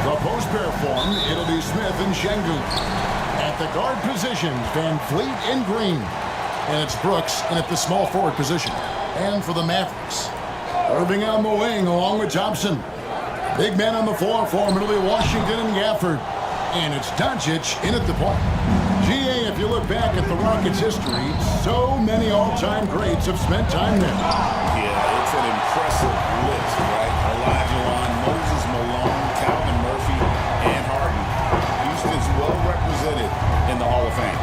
The post pair form, it'll be Smith and Şengün. At the guard positions, Van Fleet and Green. And it's Brooks in at the small forward position. And for the Mavericks, Irving on the wing along with Thompson. Big man on the floor for him, it'll be Washington and Gafford. And it's Doncic in at the point. GA, if you look back at the Rockets' history, so many all-time greats have spent time there. Yeah, it's an impressive list, right? Elijah Wan, Moses Malone, Calvin Murphy, and Harden. Houston's well represented in the Hall of Fame.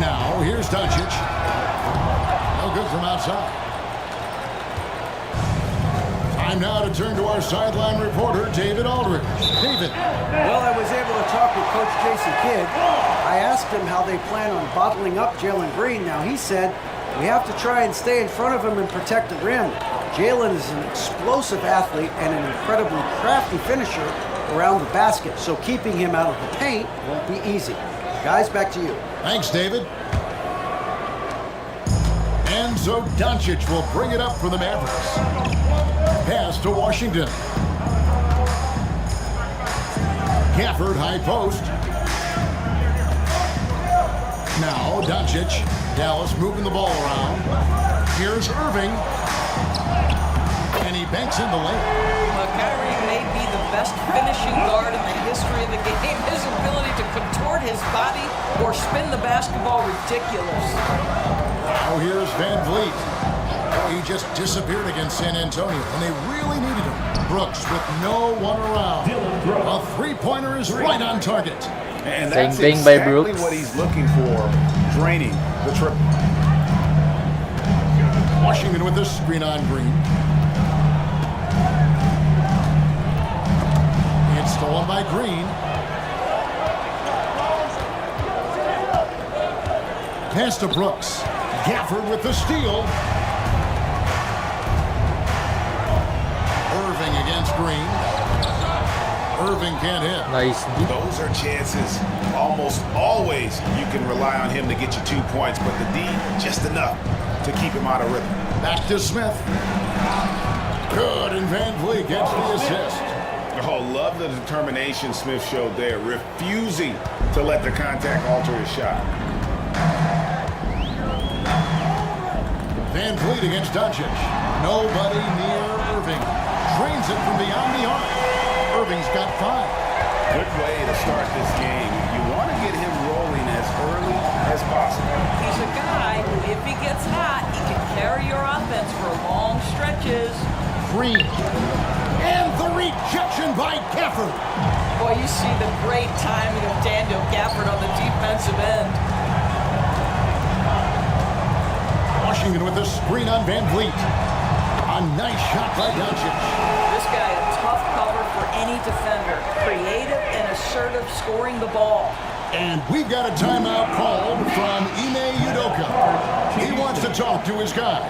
Now, here's Doncic. No good from outside. Time now to turn to our sideline reporter, David Aldridge. David. Well, I was able to talk with Coach Jason Kidd. I asked him how they plan on bottling up Jalen Green. Now, he said, we have to try and stay in front of him and protect the rim. Jalen is an explosive athlete and an incredibly crafty finisher around the basket, so keeping him out of the paint won't be easy. Guys, back to you. Thanks, David. And so Doncic will bring it up for the Mavericks. Pass to Washington. Gafford, high post. Now Doncic. Dallas moving the ball around. Here's Irving. And he banks in the lane. Kyrie may be the best finishing guard in the history of the game. His ability to contort his body or spin the basketball ridiculous. Now here's Van Vliet. Oh, he just disappeared against San Antonio, and they really needed him. Brooks with no one around. A three-pointer is right on target. And that's Bang, bang by exactly Brooks. what he's looking for, draining the triple. Washington with the screen on Green. It's stolen by Green. Pass to Brooks. Gafford with the steal. Irving against Green. Irving can't hit. Nice. Those are chances. Almost always you can rely on him to get you 2 points, but the D, just enough to keep him out of rhythm. Back to Smith. Good, and Van Vliet gets the assist. Oh, love the determination Smith showed there, refusing to let the contact alter his shot. Van Vliet against Doncic. Nobody near Irving. Drains it from beyond the arc. Irving's got 5. Good way to start this game. You want to get him rolling as early as possible. He's a guy who, if he gets hot, he can carry your offense for long stretches. Green. And the rejection by Gafford. Boy, you see the great timing of Daniel Gafford on the defensive end. Washington with the screen on Van Vliet. A nice shot by Doncic. This guy, a tough cover for any defender. Creative and assertive scoring the ball. And we've got a timeout called from Ime Udoka. He wants to talk to his guys.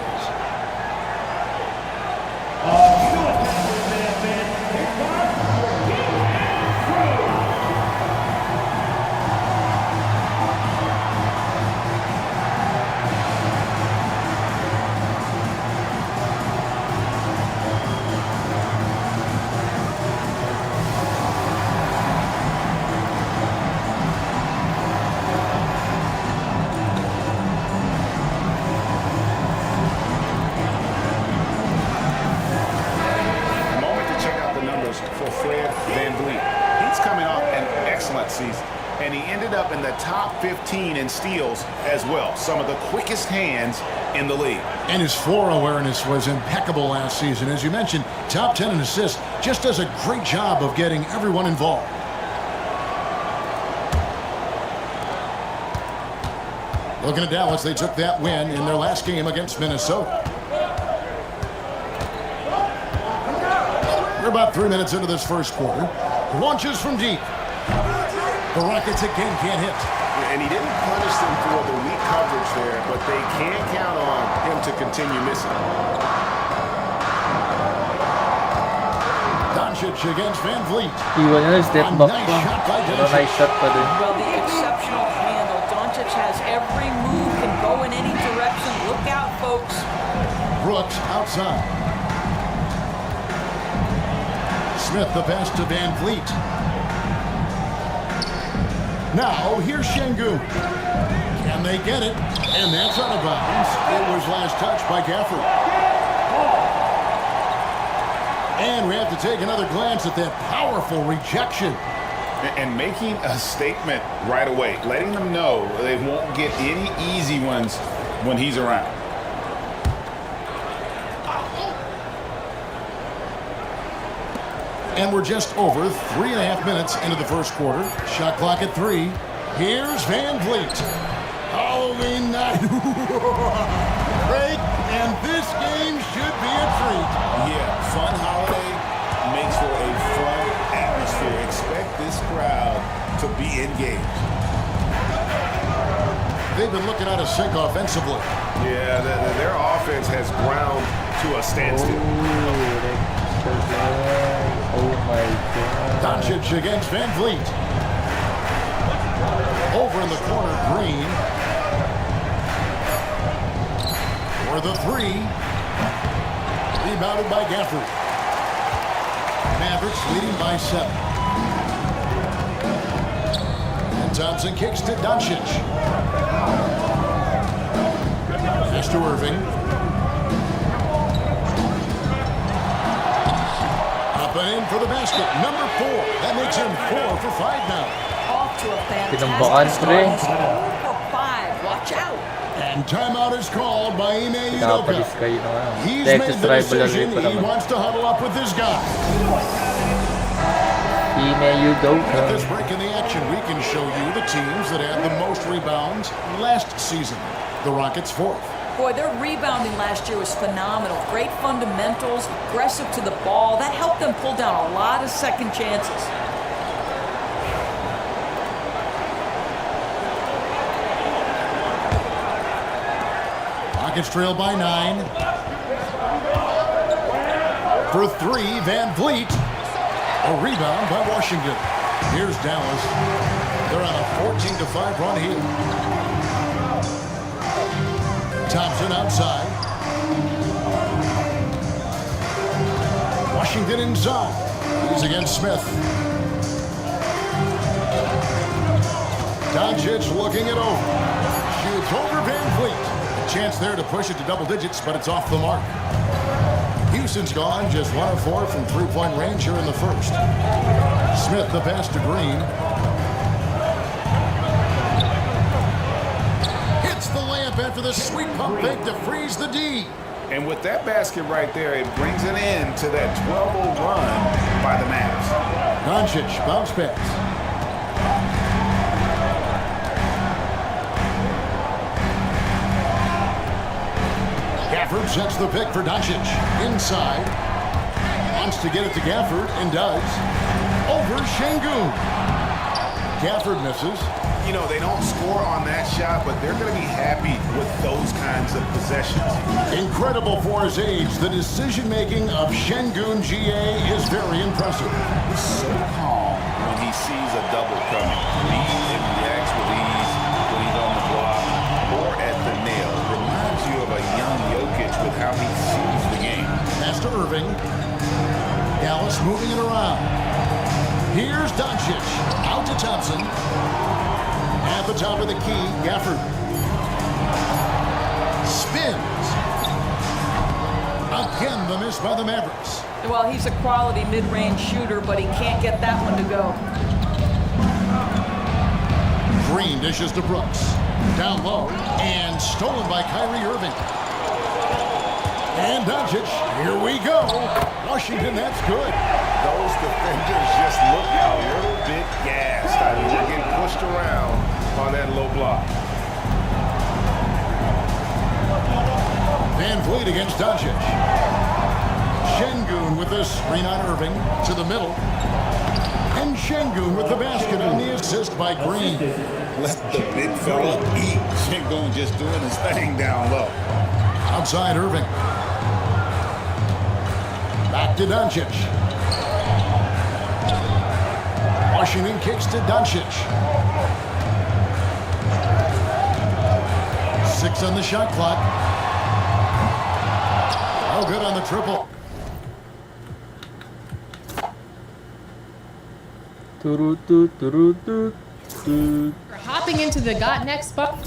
season. And he ended up in the top 15 in steals as well. Some of the quickest hands in the league. And his floor awareness was impeccable last season. As you mentioned, top 10 in assists. Just does a great job of getting everyone involved. Looking at Dallas, they took that win in their last game against Minnesota. We're about 3 minutes into this first quarter. Launches from deep. The Rockets again can't hit. And he didn't punish them for the weak coverage there, but they can't count on him to continue missing. Doncic against Van Vliet. Iwan na step back nice pa. shot by Pero nice shot pa din. Well, the exceptional handle. Doncic has every move, can go in any direction. Look out, folks. Brooks outside. Smith the pass to Van Vliet. Now, here's Şengün. Can they get it? And that's out of bounds. It was last touched by Gafford. And we have to take another glance at that powerful rejection. And making a statement right away, letting them know they won't get any easy ones when he's around. And we're just over 3.5 minutes into the first quarter. Shot clock at 3. Here's Van Vliet. Halloween night. Great. And this game should be a treat. Yeah, fun holiday makes for a fun atmosphere. Expect this crowd to be engaged. They've been looking out of sync offensively. Yeah, their offense has ground to a standstill. Oh my God. Doncic against Van Vliet. Over in the corner, Green. For the 3. Rebounded by Gafford. Mavericks leading by 7. And Thompson kicks to Doncic. Pass to Irving. Up and in for the basket. Number 4. That makes him 4 for 5 now. Off to a Pinambakan, fantastic pre. start. 4 for 5. Watch out. And timeout is called by Ime Udoka. Pinapalis kayo ng ano. He's Texas made the rival decision. pa He naman. wants to huddle up with his guy. Ime At Udoka. this break in the action, we can show you the teams that had the most rebounds last season. The Rockets 4th. Boy, their rebounding last year was phenomenal. Great fundamentals, aggressive to the ball. That helped them pull down a lot of second chances. Rockets trail by 9. For 3, Van Vliet. A rebound by Washington. Here's Dallas. They're on a 14-5 run here. Thompson outside. Washington inside. He's against Smith. Doncic looking it over. Shoots over Van Vliet. A chance there to push it to double digits, but it's off the mark. Houston's gone just 1 of 4 from three-point range here in the first. Smith the pass to Green. Hits the layup after the sweet pump fake to freeze the D. And with that basket right there, it brings an end to that 12-0 run by the Mavs. Doncic bounce pass. Gafford sets the pick for Doncic. Inside. Wants to get it to Gafford and does. Over Şengün. Gafford misses. You know, they don't score on that shot, but they're going to be happy with those kinds of possessions. Incredible for his age. The decision-making of Şengün GA is very impressive. He's so calm when he sees a double coming. He reacts with ease when he's on the block or at the nail. Reminds you of a young Jokic with how he sees the game. Pass to Irving. Dallas moving it around. Here's Doncic. Out to Thompson. At the top of the key, Gafford. Spins. Again, the miss by the Mavericks. Well, he's a quality mid-range shooter, but he can't get that one to go. Green dishes to Brooks. Down low. And stolen by Kyrie Irving. And Doncic. Here we go. Washington, that's good. Those defenders just look a little bit gassed. I mean, they're getting pushed around on that low block. Van Vliet against Doncic. Şengün with the screen on Irving to the middle. And Şengün with the basket on the assist by Green. Let the big fella eat. Şengün just doing his thing down low. Outside Irving. Back to Doncic. Washington kicks to Doncic. 6 on the shot clock. Oh, good on the triple. We're hopping into the Got Next spot.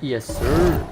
Yes, sir.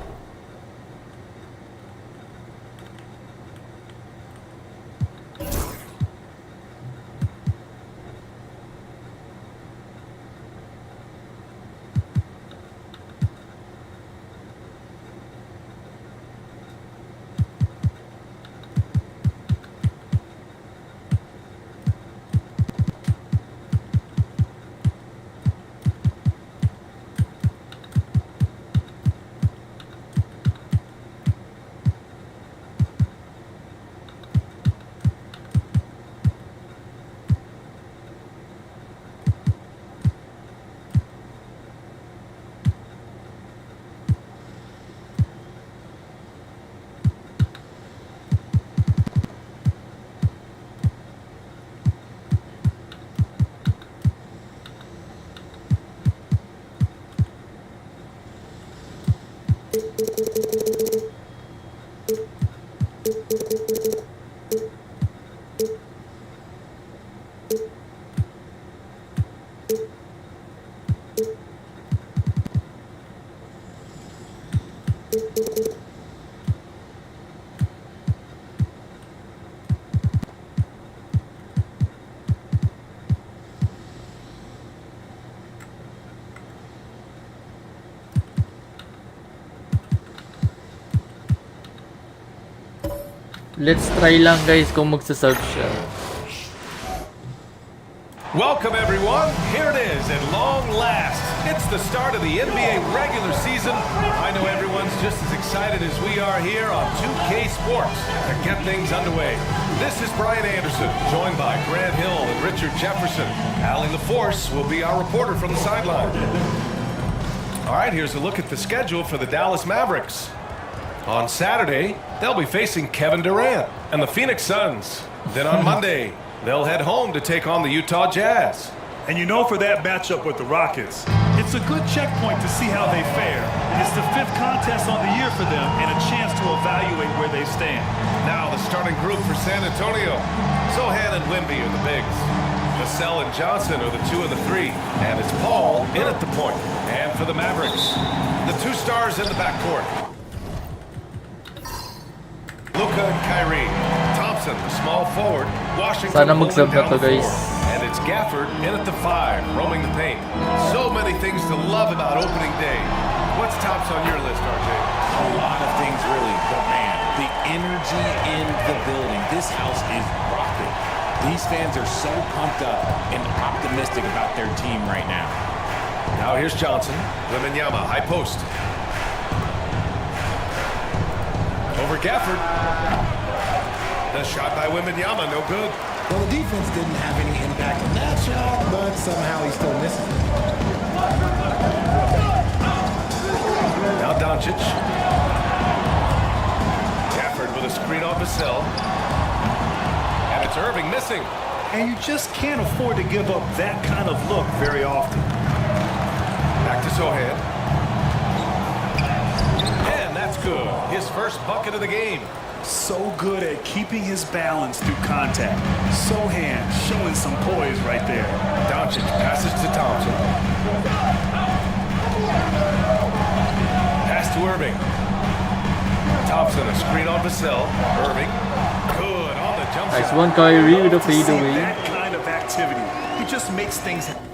Let's try lang guys kung magsa-sub siya. Welcome everyone, here it is at long last. It's the start of the NBA regular season. I know everyone's just as excited as we are here on 2K Sports to get things underway. This is Brian Anderson, joined by Grant Hill and Richard Jefferson. Allie LaForce will be our reporter from the sideline. All right, here's a look at the schedule for the Dallas Mavericks. On Saturday, they'll be facing Kevin Durant and the Phoenix Suns. Then on Monday, they'll head home to take on the Utah Jazz. And you know, for that matchup with the Rockets, it's a good checkpoint to see how they fare. It's the 5th contest on the year for them and a chance to evaluate where they stand. Now the starting group for San Antonio. Sohan and Wimby are the bigs. Vassell and Johnson are the 2 and the 3. And it's Paul in at the point. And for the Mavericks, the 2 stars in the backcourt. Luka and Kyrie. Thompson, the small forward. Washington Sana mag-sub na to guys. And it's Gafford in at the 5, roaming the paint. So many things to love about opening day. What's tops on your list, RJ? A lot of things, really. But man, the energy in the building. This house is rocking. These fans are so pumped up and optimistic about their team right now. Now here's Johnson. Wembanyama, high post. Over Gafford. The shot by Wembanyama, no good. Well, the defense didn't have any impact on that shot, but somehow he still misses it. Now Doncic. Gafford with a screen off Vassell. And it's Irving missing. And you just can't afford to give up that kind of look very often. Back to Sohan. And that's good. His first bucket of the game. So good at keeping his balance through contact. Sohan showing some poise right there. Doncic passes to Thompson. Pass to Irving. Thompson, a screen on Vassell. Irving. Good on the jump shot. Nice one, Kyrie with a See fadeaway. that kind of activity. He just makes things happen.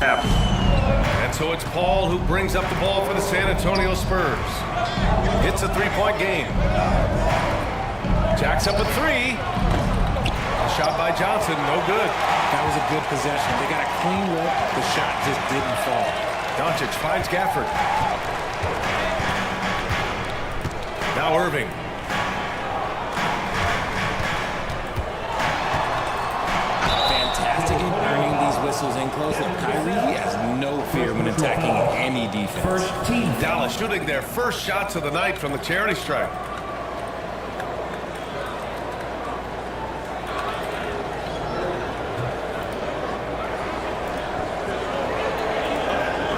And so it's Paul who brings up the ball for the San Antonio Spurs. It's a three-point game. Jacks up a three. A shot by Johnson, no good. That was a good possession. They got a clean look. The shot just didn't fall. Doncic finds Gafford. Now Irving. Fantastic in earning these whistles in close. Kyrie has no fear when attacking any defense. First team. Dallas shooting their first shots of the night from the charity stripe.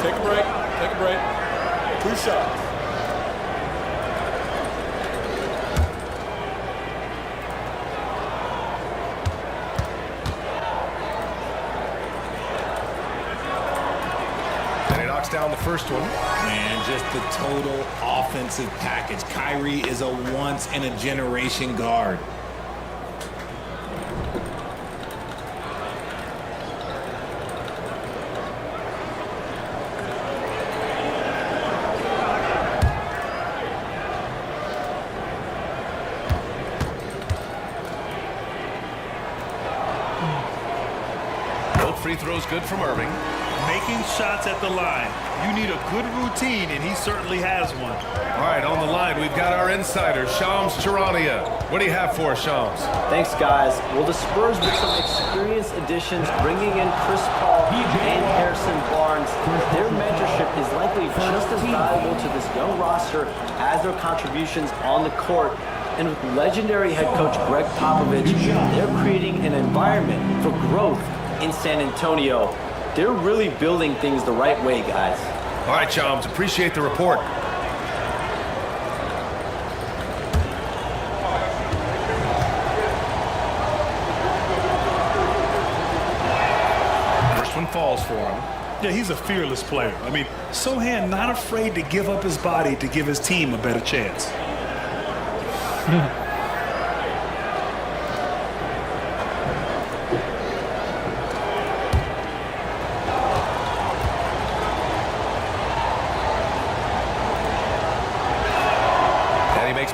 Take a break. Take a break. 2 shots. Down the first one. Man, just the total offensive package. Kyrie is a once-in-a-generation guard. Both free throws good from Irving. Making shots at the line. You need a good routine, and he certainly has one. All right, on the line, we've got our insider, Shams Charania. What do you have for us, Shams? Thanks, guys. Well, the Spurs with some experienced additions, bringing in Chris Paul and Harrison Barnes. Their mentorship is likely just as valuable to this young roster as their contributions on the court. And with legendary head coach Greg Popovich, they're creating an environment for growth in San Antonio. They're really building things the right way, guys. All right, Shams, appreciate the report. First one falls for him. Yeah, he's a fearless player. I mean, Sohan not afraid to give up his body to give his team a better chance.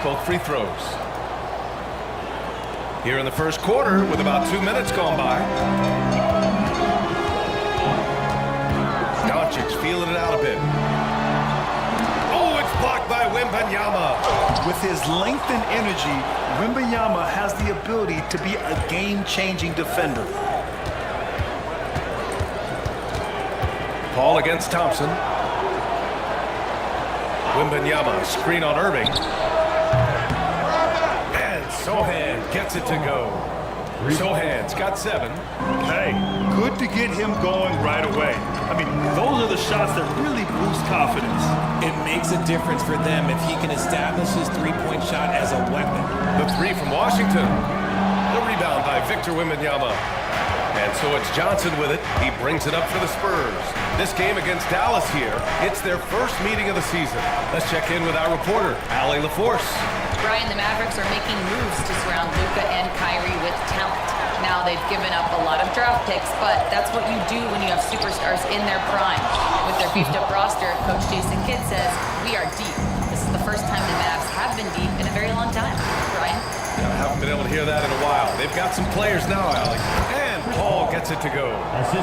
Both free throws. Here in the first quarter, with about 2 minutes gone by. Doncic feeling it out a bit. Oh, it's blocked by Wembanyama. With his length and energy, Wembanyama has the ability to be a game-changing defender. Paul against Thompson. Wembanyama, screen on Irving. Sohan gets it to go. Sohan's got 7. Hey, good to get him going right away. I mean, those are the shots that really boost confidence. It makes a difference for them if he can establish his three-point shot as a weapon. The three from Washington. The rebound by Victor Wembanyama. And so it's Johnson with it. He brings it up for the Spurs. This game against Dallas here, it's their first meeting of the season. Let's check in with our reporter, Allie LaForce. Brian, the Mavericks are making moves to surround Luka and Kyrie with talent. Now they've given up a lot of draft picks, but that's what you do when you have superstars in their prime. With their beefed up roster, Coach Jason Kidd says, we are deep. This is the first time the Mavs have been deep in a very long time. Brian? Yeah, I haven't been able to hear that in a while. They've got some players now, Allie. And Paul gets it to go.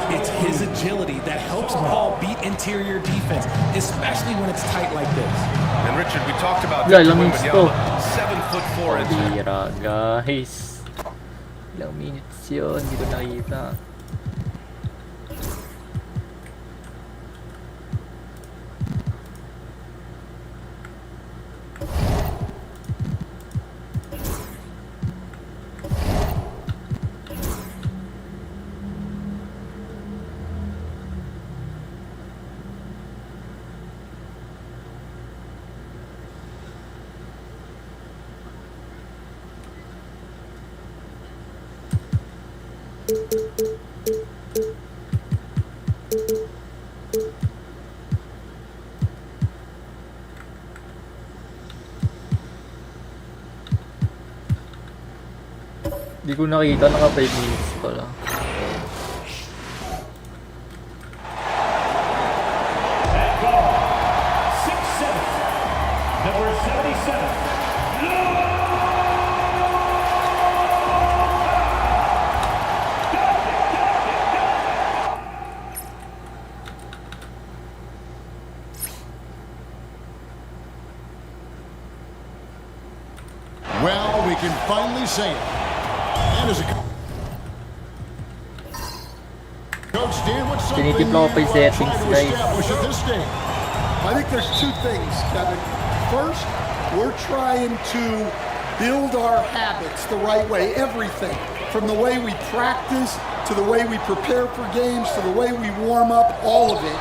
It's his agility that helps Paul beat interior defense, especially when it's tight like this. And Richard, we talked about Ilang minutes to? 7'4" Bira, guys. Ilang minutes yun? Hindi ko nakita. Hindi ko nakita, naka 5 minutes pala. can finally say it. And as a Coach Dan, what's something you Tinitipla ko pa yung try settings, to guys. establish at this stage? I think there's two things, Kevin. First, we're trying to build our habits the right way, everything. From the way we practice, to the way we prepare for games, to the way we warm up, all of it.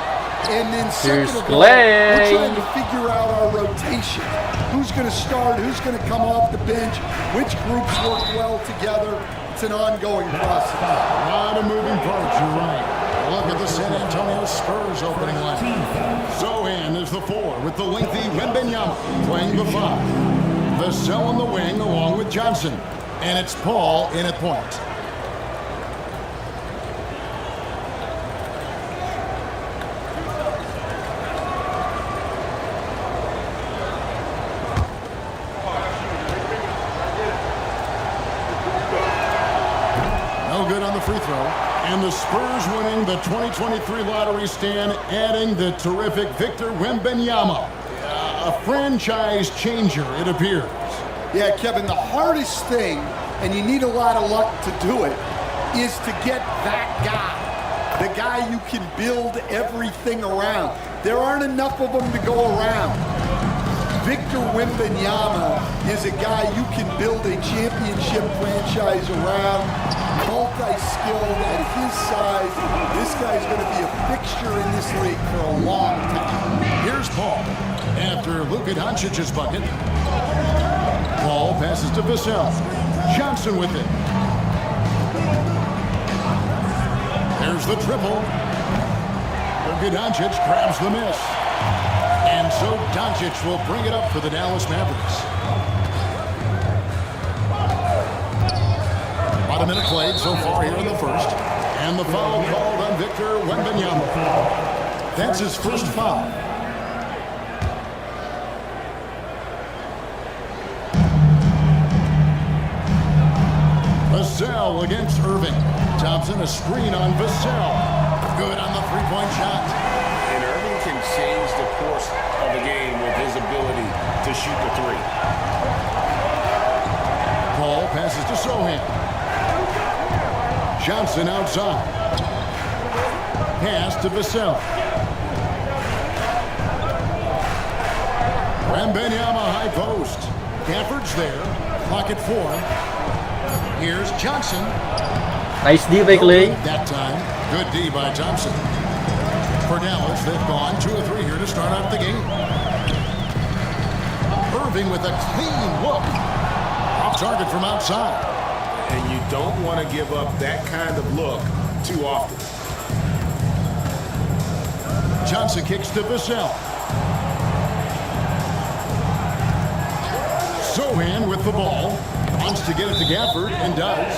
And then second Here's of all, we're Clay. trying to figure out our rotation. Who's going to start, who's going to come off the bench, which groups work well together. It's an ongoing process. A lot of moving parts, you're right. Look at the San Antonio Spurs opening line. Zohan is the 4 with the lengthy Wembenyama playing the 5. Vassell on the wing along with Johnson. And it's Paul in at point. No good on the free throw. And the Spurs winning the 2023 lottery, stand adding the terrific Victor Wembanyama. A franchise changer, it appears. Yeah, Kevin, the hardest thing, and you need a lot of luck to do it, is to get that guy. The guy you can build everything around. There aren't enough of them to go around. Victor Wembanyama is a guy you can build a championship franchise around. Multi-skilled at his size. This guy's going to be a fixture in this league for a long time. Here's Paul after Luka Doncic's bucket. Paul passes to Vassell. Johnson with it. There's the triple. Luka Doncic grabs the miss. And so Doncic will bring it up for the Dallas Mavericks. About a minute played so far here in the first. And the foul called on Victor Wembanyama. That's his first foul. Vassell against Irving. Thompson a screen on Vassell. Good on the three-point shot. And Irving can change the course of the game with his ability to shoot the three. Paul passes to Sohan. Johnson outside. Pass to Vassell. Wembanyama high post. Gafford's there. Clock at 4. Here's Johnson. Nice D by Clay. That time. Good D by Thompson. For Dallas, they've gone 2 or 3 here to start out the game. Irving with a clean look. Off target from outside. And you don't want to give up that kind of look too often. Johnson kicks to Vassell. Sohan with the ball. Wants to get it to Gafford and does.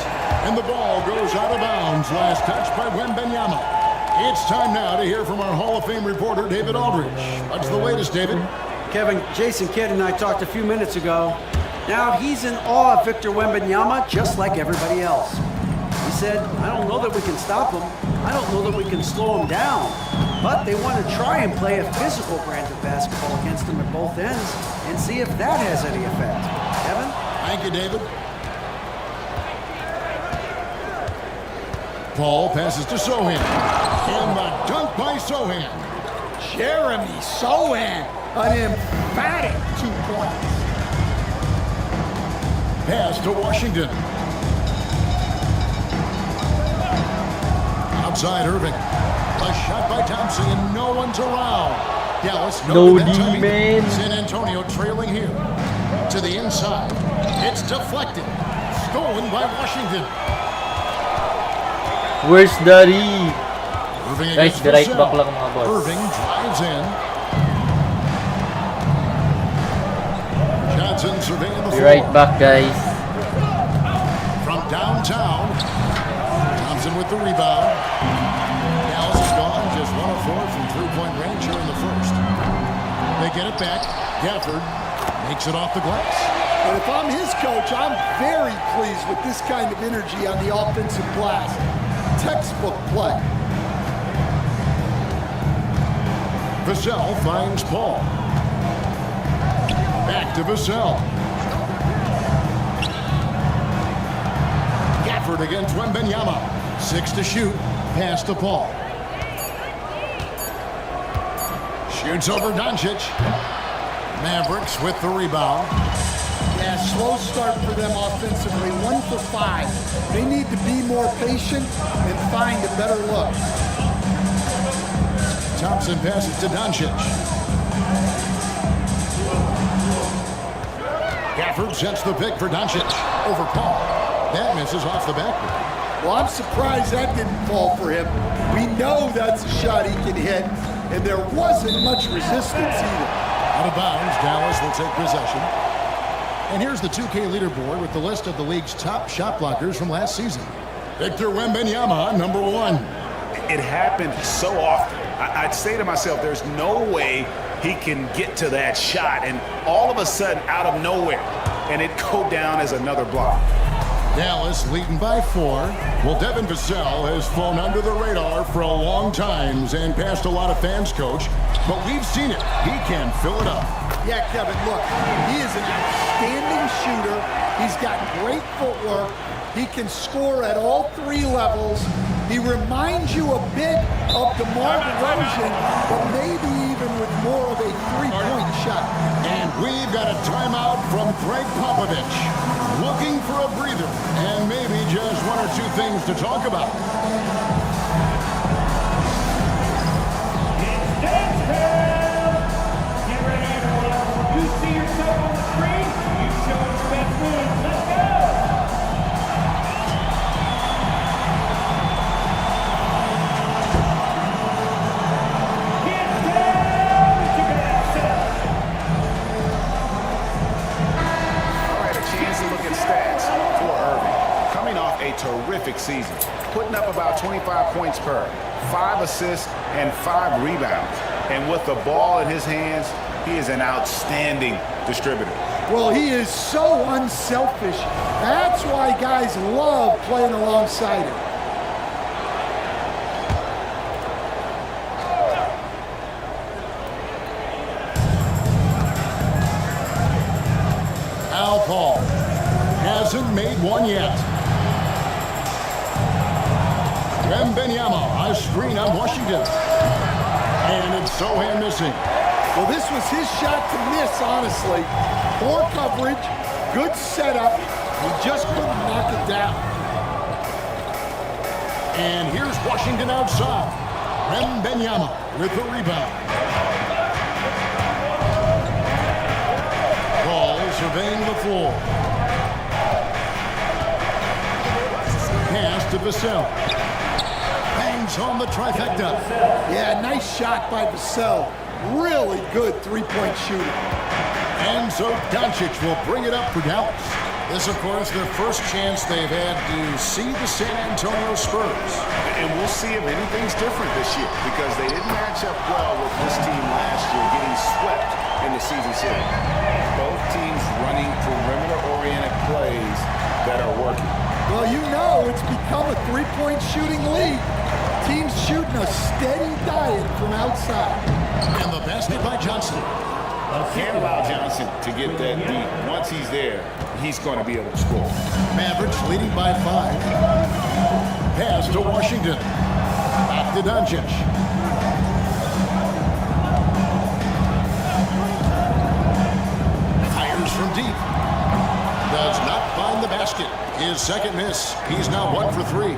And the ball goes out of bounds. Last touch by Wembanyama. It's time now to hear from our Hall of Fame reporter, David Aldridge. What's the latest, David? Kevin, Jason Kidd and I talked a few minutes ago. Now he's in awe of Victor Wembanyama, just like everybody else. He said, I don't know that we can stop him. I don't know that we can slow him down. But they want to try and play a physical brand of basketball against him at both ends and see if that has any effect. Kevin? Thank you, David. Paul passes to Sohan. And the dunk by Sohan. Jeremy Sohan, an emphatic 2 points. Pass to Washington. Outside Irving. A shot by Thompson and no one's around. Dallas No that timing. D-man. San Antonio trailing here. To the inside. It's deflected. Stolen by Washington. Where's the D? Irving Guys, against the right Vassell. back lang mga boss. Irving drives in. Johnson surveying the Be floor. right back, guys. From downtown. Thompson with the rebound. Dallas is gone. Just 1 of 4 from three-point range here in the first. They get it back. Gafford makes it off the glass. And if I'm his coach, I'm very pleased with this kind of energy on the offensive glass. Textbook play. Vassell finds Paul. Back to Vassell. Gafford against Wembenyama. 6 to shoot. Pass to Paul. Shoots over Doncic. Mavericks with the rebound. Yeah, slow start for them offensively. 1 for 5. They need to be more patient and find a better look. Thompson passes to Doncic. Gafford sets the pick for Doncic over Paul. That misses off the backboard. Well, I'm surprised that didn't fall for him. We know that's a shot he can hit, and there wasn't much resistance either. Out of bounds, Dallas will take possession. And here's the 2K leaderboard with the list of the league's top shot blockers from last season. Victor Wembanyama, number 1. It happened so often. I'd say to myself, there's no way he can get to that shot, and all of a sudden, out of nowhere, and it go down as another block. Dallas leading by 4. Well, Devin Vassell has flown under the radar for a long time and passed a lot of fans, Coach. But we've seen it. He can fill it up. Yeah, Kevin, look, he is an outstanding shooter. He's got great footwork. He can score at all 3 levels. He reminds you a bit of DeMar DeRozan, but maybe even with more of a 3-point shot. And we've got a timeout from Greg Popovich. Looking for a breather and maybe just 1 or 2 things to talk about. It's dance time! Get ready, everyone. You see yourself on the screen, you show us your best moves. Let's go! Get down to Vassell! All right, a chance to look at stats for Irving. Coming off a terrific season, putting up about 25 points per, 5 assists, and 5 rebounds. And with the ball in his hands, he is an outstanding distributor. Well, he is so unselfish. That's why guys love playing alongside him. Al Paul hasn't made one yet. Wembanyama, a screen on Washington. And it's Sohan missing. Well, this was his shot to miss, honestly. Poor coverage, good setup. He just couldn't knock it down. And here's Washington outside. Wembanyama with the rebound. Ball surveying the floor. Pass to Vassell. Bangs on the trifecta. Yeah, nice shot by Vassell. Really good 3-point shooter. And so Doncic will bring it up for Dallas. This, of course, their first chance they've had to see the San Antonio Spurs. And we'll see if anything's different this year because they didn't match up well with this team last year, getting swept in the season series. Both teams running perimeter-oriented plays that are working. Well, you know it's become a 3-point shooting league. Teams shooting a steady diet from outside. And the basket by Johnson. Can't allow Johnson to get that deep. Once he's there, he's going to be able to score. Mavericks leading by 5. Pass to Washington. Back to Doncic. Fires from deep. Does not find the basket. His second miss. He's now 1 for 3.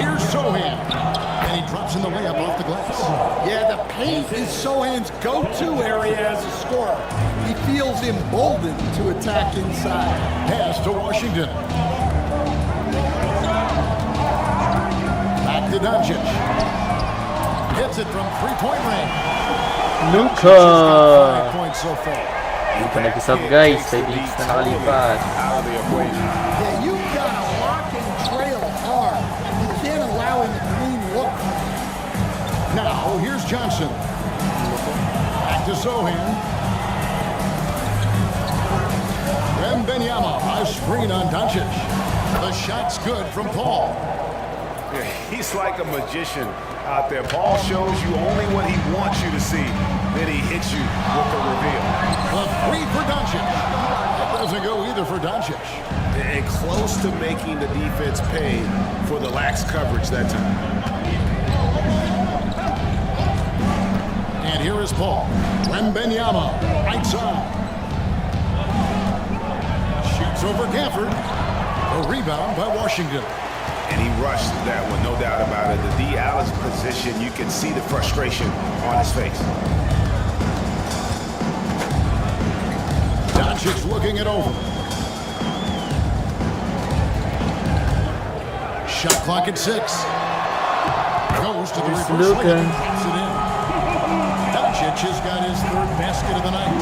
Here's Sohan. And he drops in the layup off the glass. Yeah, the paint is Sohan's go-to area as a scorer. He feels emboldened to attack inside. Pass to Washington. Back to Doncic. Hits it from 3-point range. Luka! 5 points so far. Luka nag-isab guys. 5 minutes na nakalipas. Yeah, you've got to lock and trail hard. You can't allow him a clean look. Now, here's Johnson. Back to Sohan. Wembanyama, a screen on Doncic. The shot's good from Paul. Yeah, he's like a magician out there. Paul shows you only what he wants you to see. Then he hits you with the reveal. A 3 for Doncic. doesn't go either for Doncic. And close to making the defense pay for the lax coverage that time. And here is Paul. Wembenyama, right side. Shoots over Gafford. A rebound by Washington. And he rushed that one, no doubt about it. The D. Allen's position, you can see the frustration on his face. Doncic looking it over. Shot clock at 6. Goes to the reverse layup and puts it in. Doncic has got his 3rd basket of the night.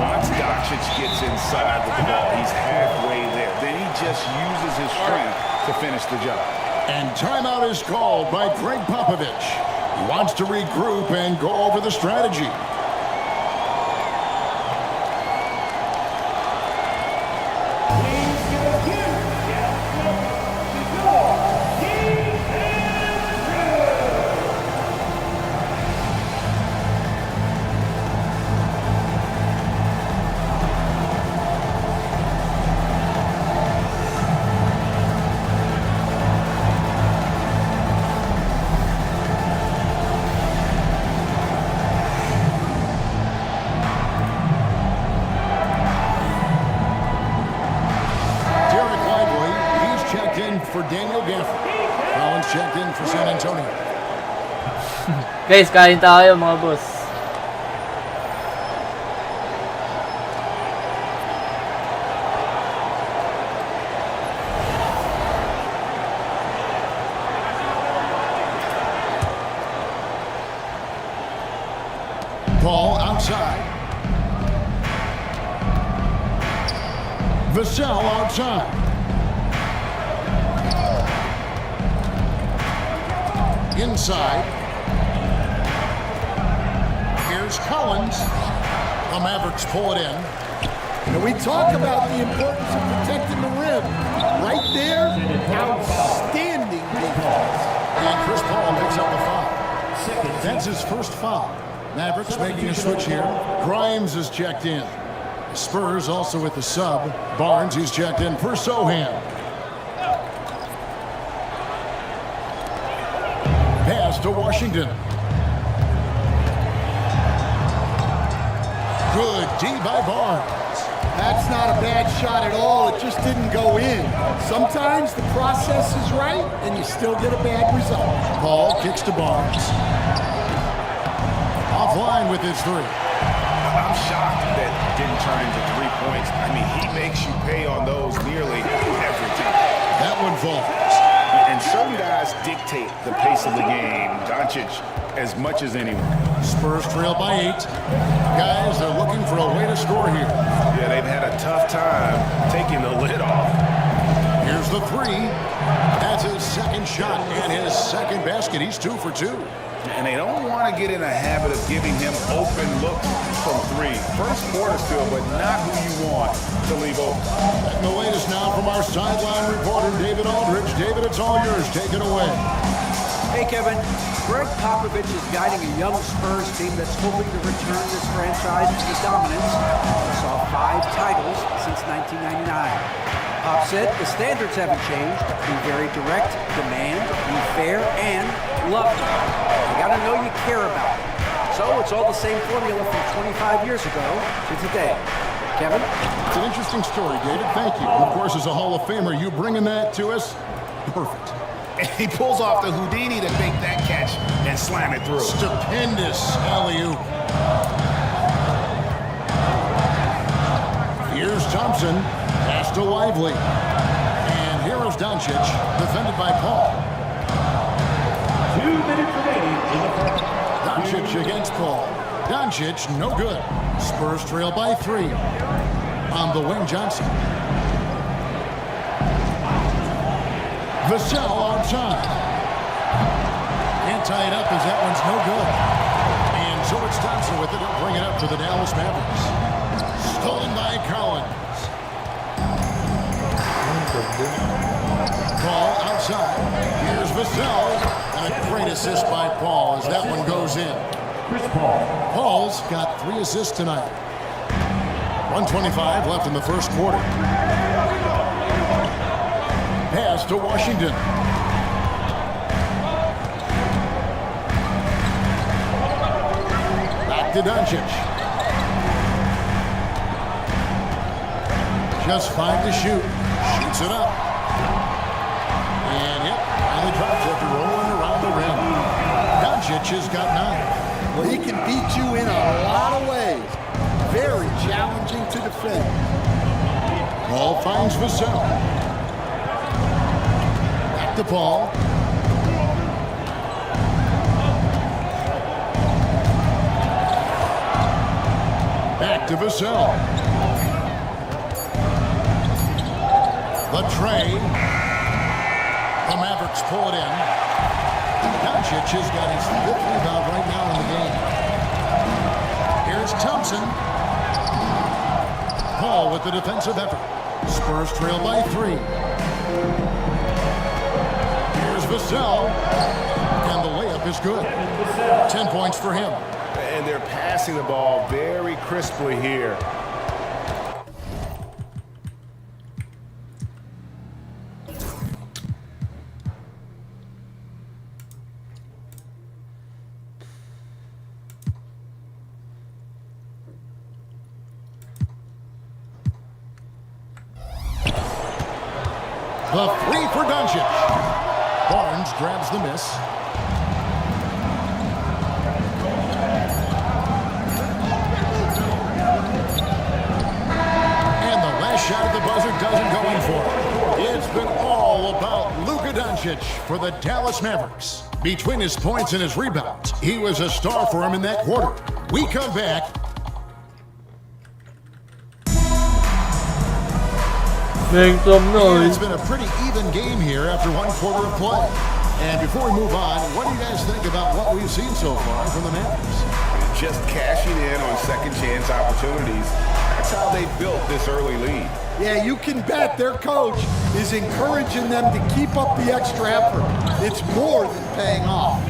Once Doncic gets inside with the ball, he's halfway there. Then he just uses his strength to finish the job. And timeout is called by Greg Popovich. He wants to regroup and go over the strategy. For Daniel Gafford. Collins checked in for San Antonio. Guys, kain tayo mga boss. Paul outside. Vassell outside. Inside. Here's Collins. The Mavericks pull it in. And we talk about the importance of protecting the rim. Right there, outstanding defense. And Chris Paul picks up the foul. That's his first foul. Mavericks making a switch here. Grimes is checked in. Spurs also with the sub. Barnes, he's checked in for Sohan. Pass to Washington. Good D by Barnes. That's not a bad shot at all. It just didn't go in. Sometimes the process is right and you still get a bad result. Paul kicks to Barnes. Offline with his 3. I'm shocked that didn't turn into 3 points. I mean, he makes you pay on those nearly every time. That one falls. And certain guys dictate the pace of the game. Doncic as much as anyone. Spurs trail by 8. Guys, they're looking for a way to score here. Yeah, they've had a tough time taking the lid off. Here's the 3. That's his second shot and his second basket. He's 2 for 2. And they don't want to get in a habit of giving him open looks from 3. First quarter still, but not who you want to leave open. And the latest now from our sideline reporter, David Aldridge. David, it's all yours. Take it away. Hey, Kevin. Greg Popovich is guiding a young Spurs team that's hoping to return this franchise to dominance. They saw 5 titles since 1999. Pop said the standards haven't changed. Be very direct, demand, be fair, and love them. You gotta know you care about them. So it's all the same formula from 25 years ago to today. Kevin? It's an interesting story, David. Thank you. Of course, as a Hall of Famer, you bringing that to us? Perfect. And he pulls off the Houdini to make that catch and slam it through. Stupendous alley-oop. Here's Thompson. Pass to Lively. And here is Doncic, defended by Paul. 2 minutes remaining in the first. Doncic against Paul. Doncic, no good. Spurs trail by 3. On the wing, Johnson. Vassell outside. Can't tie it up as that one's no good. And so it's Thompson with it. He'll bring it up to the Dallas Mavericks. Stolen by Collins. Paul outside. Here's Vassell. And a great assist by Paul as that one goes in. Chris Paul. Paul's got 3 assists tonight. 1:25 left in the first quarter. Pass to Washington. Back to Doncic. Just 5 to shoot. Shoots it up. And yep, finally drops after rolling around the rim. Doncic has got 9. Well, he can beat you in a lot of ways. Very challenging to defend. Paul finds Vassell. Back to Paul. Back to Vassell. The tray. The Mavericks pull it in. Doncic has got his 5th rebound right now in the game. Here's Thompson. Paul with the defensive effort. Spurs trail by 3. Here's Vassell. And the layup is good. 10 points for him. And they're passing the ball very crisply here. The 3 for Doncic. Barnes grabs the miss. And the last shot at the buzzer doesn't go in for it. It's been all about Luka Doncic for the Dallas Mavericks. Between his points and his rebounds, he was a star for him in that quarter. We come back. Make some And it's noise. been a pretty even game here after 1 quarter of play. And before we move on, what do you guys think about what we've seen so far from the Mavericks? Just cashing in on second chance opportunities. That's how they built this early lead. Yeah, you can bet their coach is encouraging them to keep up the extra effort. It's more than paying off.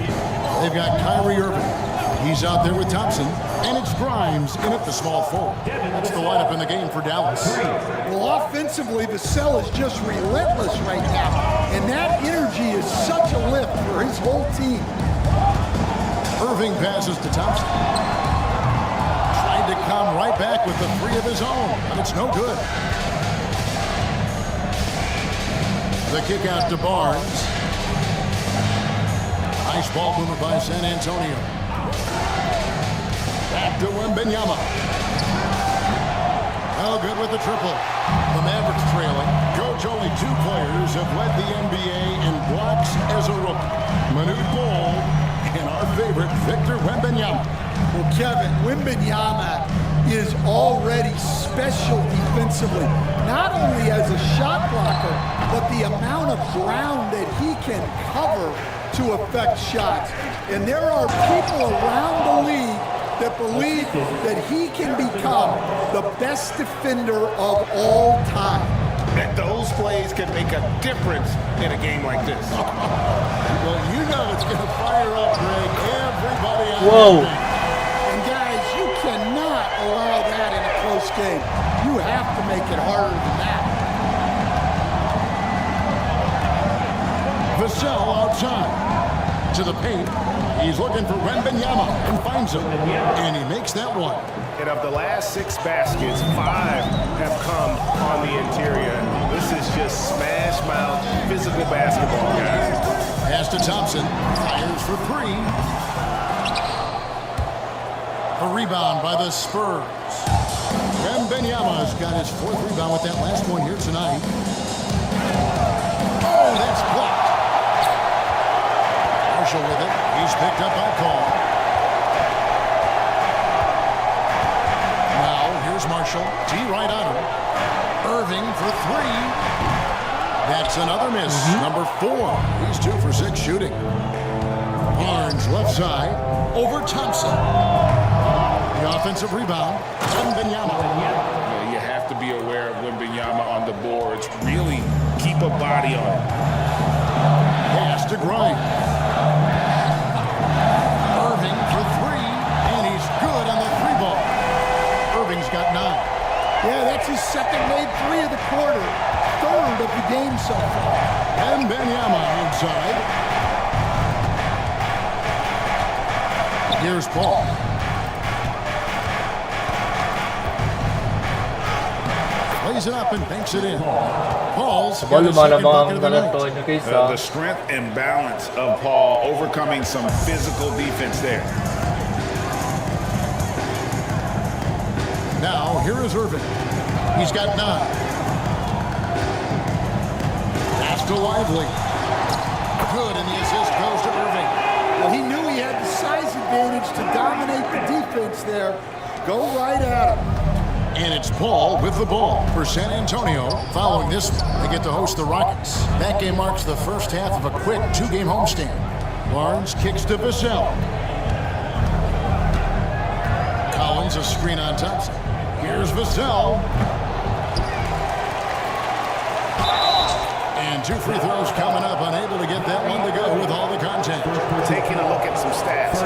They've got Kyrie Irving. He's out there with Thompson. And it's Grimes in at the small forward. That's the lineup in the game for Dallas. Well, offensively, Vassell is just relentless right now. And that energy is such a lift for his whole team. Irving passes to Thompson. Tried to come right back with the 3 of his own, but it's no good. The kick out to Barnes. Nice ball movement by San Antonio. Back to Wembanyama. Oh, good with the triple. The Mavericks trailing. Coach, only 2 players have led the NBA in blocks as a rookie. Manute Bol and our favorite, Victor Wembanyama. Well, Kevin, Wembanyama is already special defensively. Not only as a shot blocker, but the amount of ground that he can cover to affect shots. And there are people around the league that believe that he can become the best defender of all time. And those plays can make a difference in a game like this. Well, you know it's going to fire up, Greg. Everybody out Whoa. there. And guys, you cannot allow that in a close game. You have to make it harder than that. Vassell outside. To the paint. He's looking for Wembanyama and finds him. And he makes that one. And of the last 6 baskets, 5 have come on the interior. This is just smash mouth physical basketball, guys. Pass to Thompson. Fires for 3. A rebound by the Spurs. Wembanyama's got his 4th rebound with that last one here tonight. Oh, that's blocked. Marshall with it. He's picked up by Cole. Now, here's Marshall. T right on him. Irving for 3. That's another miss. Number 4. He's 2 for 6 shooting. Barnes left side. Over Thompson. The offensive rebound. Wembanyama. You have to be aware of Wembanyama on the boards. Really keep a body on him. Pass to Grimes. Irving for 3, and he's good on the 3 ball. Irving's got 9. That's his second made three of the quarter, third of the game so far. And Benyama inside. Here's Paul. Plays it up and banks it in. Paul's got his second bucket of the night. The strength and balance of Paul overcoming some physical defense there. Now, here is Irving. He's got 9. Pass to Lively. Good, and the assist goes to Irving. Well, he knew he had the size advantage to dominate the defense there. Go right at him. And it's Paul with the ball for San Antonio. Following this, they get to host the Rockets. That game marks the first half of a quick 2-game homestand. Barnes kicks to Vassell. Collins a screen on Thompson. Here's Vassell. And 2 free throws coming up. Unable to get that one to go with all the contact. Taking a look at some stats.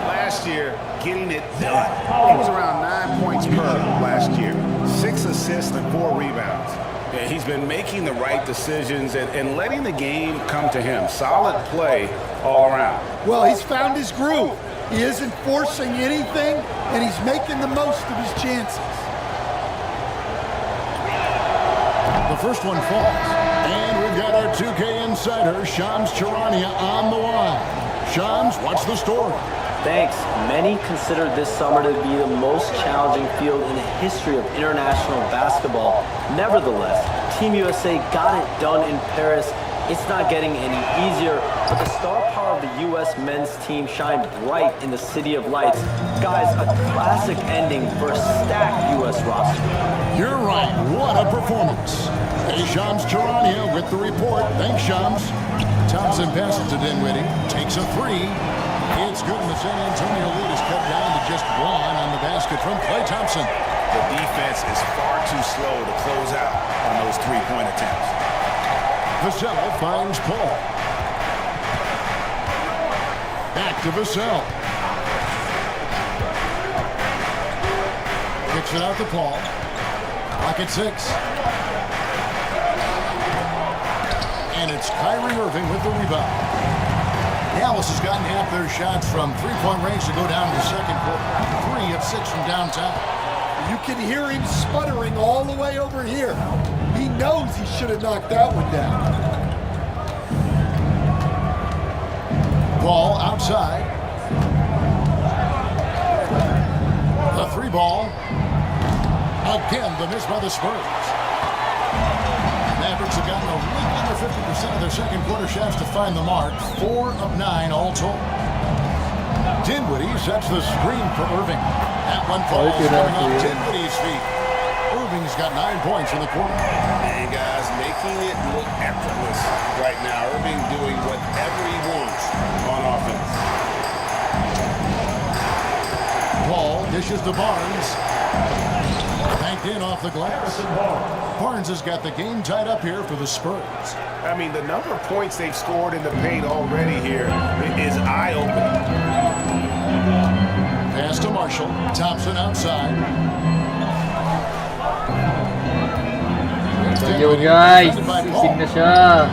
Last year, getting it done. He was around 9 points per last year. 6 assists and 4 rebounds. Yeah, he's been making the right decisions and letting the game come to him. Solid play all around. Well, he's found his groove. He isn't forcing anything, and he's making the most of his chances. The first one falls. And we've got our 2K insider, Shams Charania, on the line. Shams, what's the story? Thanks. Many consider this summer to be the most challenging field in the history of international basketball. Nevertheless, Team USA got it done in Paris. It's not getting any easier, but the star power of the U.S. men's team shined bright in the City of Lights. Guys, a classic ending for a stacked U.S. roster. You're right. What a performance. Hey, Shams Charania with the report. Thanks, Shams. Thompson passes to Dinwiddie. Takes a 3. It's good, and the San Antonio lead is cut down to just 1 on the basket from Klay Thompson. The defense is far too slow to close out on those 3-point attempts. Vassell finds Paul. Back to Vassell. Kicks it out to Paul. Clock at 6. And it's Kyrie Irving with the rebound. Dallas has gotten half their shots from 3-point range to go down in the second quarter. 3 of 6 from downtown. You can hear him sputtering all the way over here. He knows he should have knocked that one down. Ball outside. The 3 ball. Again, the miss by the Spurs. Mavericks have gotten a little under 50% of their second quarter shots to find the mark. 4 of 9 all told. Dinwiddie sets the screen for Irving. That one falls coming off Dinwiddie's feet. Irving's got 9 points in the quarter. And guys, making it look effortless right now. Irving doing whatever he wants on offense. Paul dishes to Barnes. Banked in off the glass. Barnes has got the game tied up here for the Spurs. I mean, the number of points they've scored in the paint already here is eye-opening. Pass to Marshall. Thompson outside. Yo guys, sisig na siya.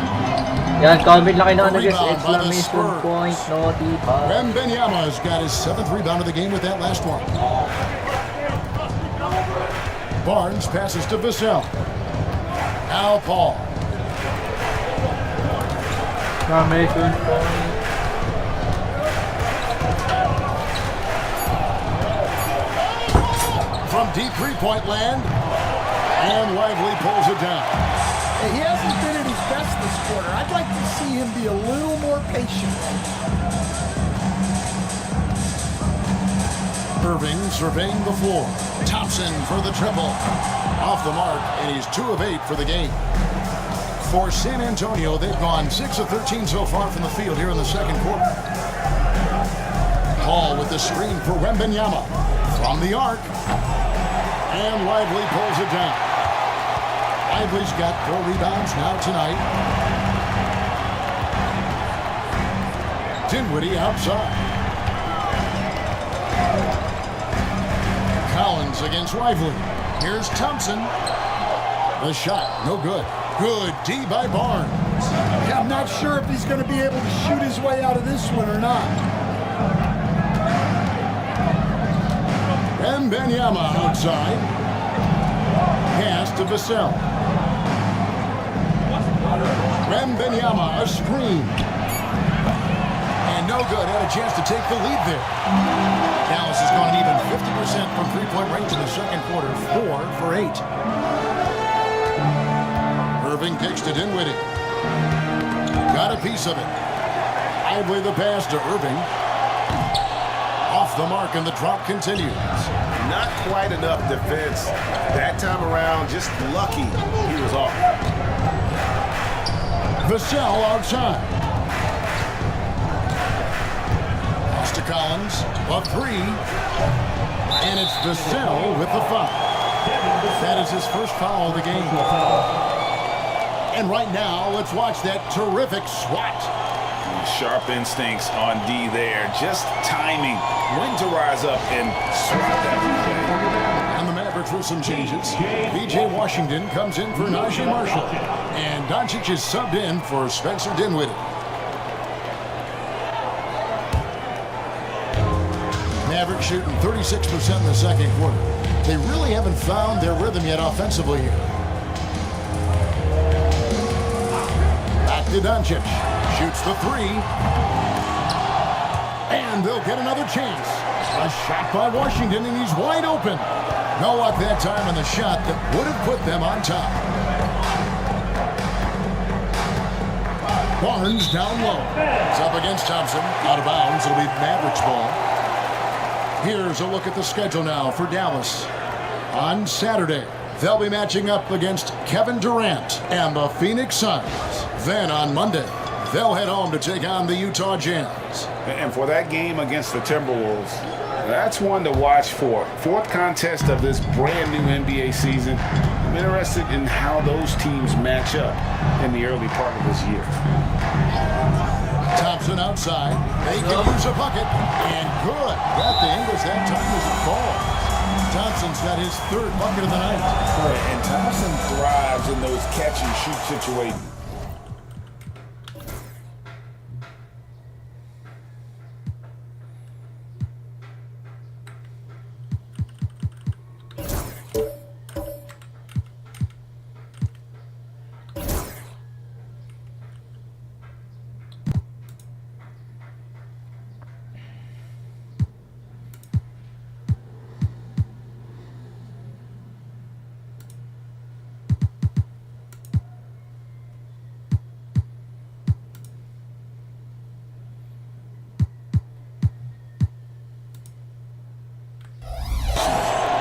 Yan, comment lang kayo ng ano guys, exclamation point, notify. Wembanyama's got his 7th rebound of the game with that last one. Barnes passes to Vassell. Now Paul. Exclamation point. From deep 3-point land. And Lively pulls it down. Hey, he hasn't been at his best this quarter. I'd like to see him be a little more patient. Irving surveying the floor. Thompson for the triple. Off the mark, and he's 2 of 8 for the game. For San Antonio, they've gone 6 of 13 so far from the field here in the second quarter. Paul with the screen for Wembanyama. From the arc. And Lively pulls it down. Lively's got 4 rebounds now tonight. Dinwiddie outside. Collins against Lively. Here's Thompson. The shot, no good. Good D by Barnes. Yeah, I'm not sure if he's going to be able to shoot his way out of this one or not. And Benyama outside. Pass to Vassell. Benyama, a screen. And no good. Had a chance to take the lead there. Dallas has gone even 50% from three-point range in the second quarter. 4 for 8. Irving kicks to Dinwiddie. Got a piece of it. Lively the pass to Irving. Off the mark, and the drop continues. Not quite enough defense that time around. Just lucky he was off. Vassell outside. Pass to Collins. A 3. And it's Vassell with the foul. That is his first foul of the game. And right now, let's watch that terrific swat. Sharp instincts on D there. Just timing when to rise up and swat that. And the Mavericks with some changes. B.J. Washington comes in for Najee Marshall. And Doncic is subbed in for Spencer Dinwiddie. Mavericks shooting 36% in the second quarter. They really haven't found their rhythm yet offensively here. Back to Doncic. Shoots the 3. And they'll get another chance. A shot by Washington, and he's wide open. No luck that time on the shot that would have put them on top. Barnes down low. It's up against Thompson. Out of bounds. It'll be Mavericks ball. Here's a look at the schedule now for Dallas. On Saturday, they'll be matching up against Kevin Durant and the Phoenix Suns. Then on Monday, they'll head home to take on the Utah Jazz. And for that game against the Timberwolves, that's one to watch for. Fourth contest of this brand new NBA season. I'm interested in how those teams match up in the early part of this year. Thompson outside. They can use a bucket. And good. Got the Ingles that time as it falls. Thompson's got his third bucket of the night. And Thompson thrives in those catch-and-shoot situations.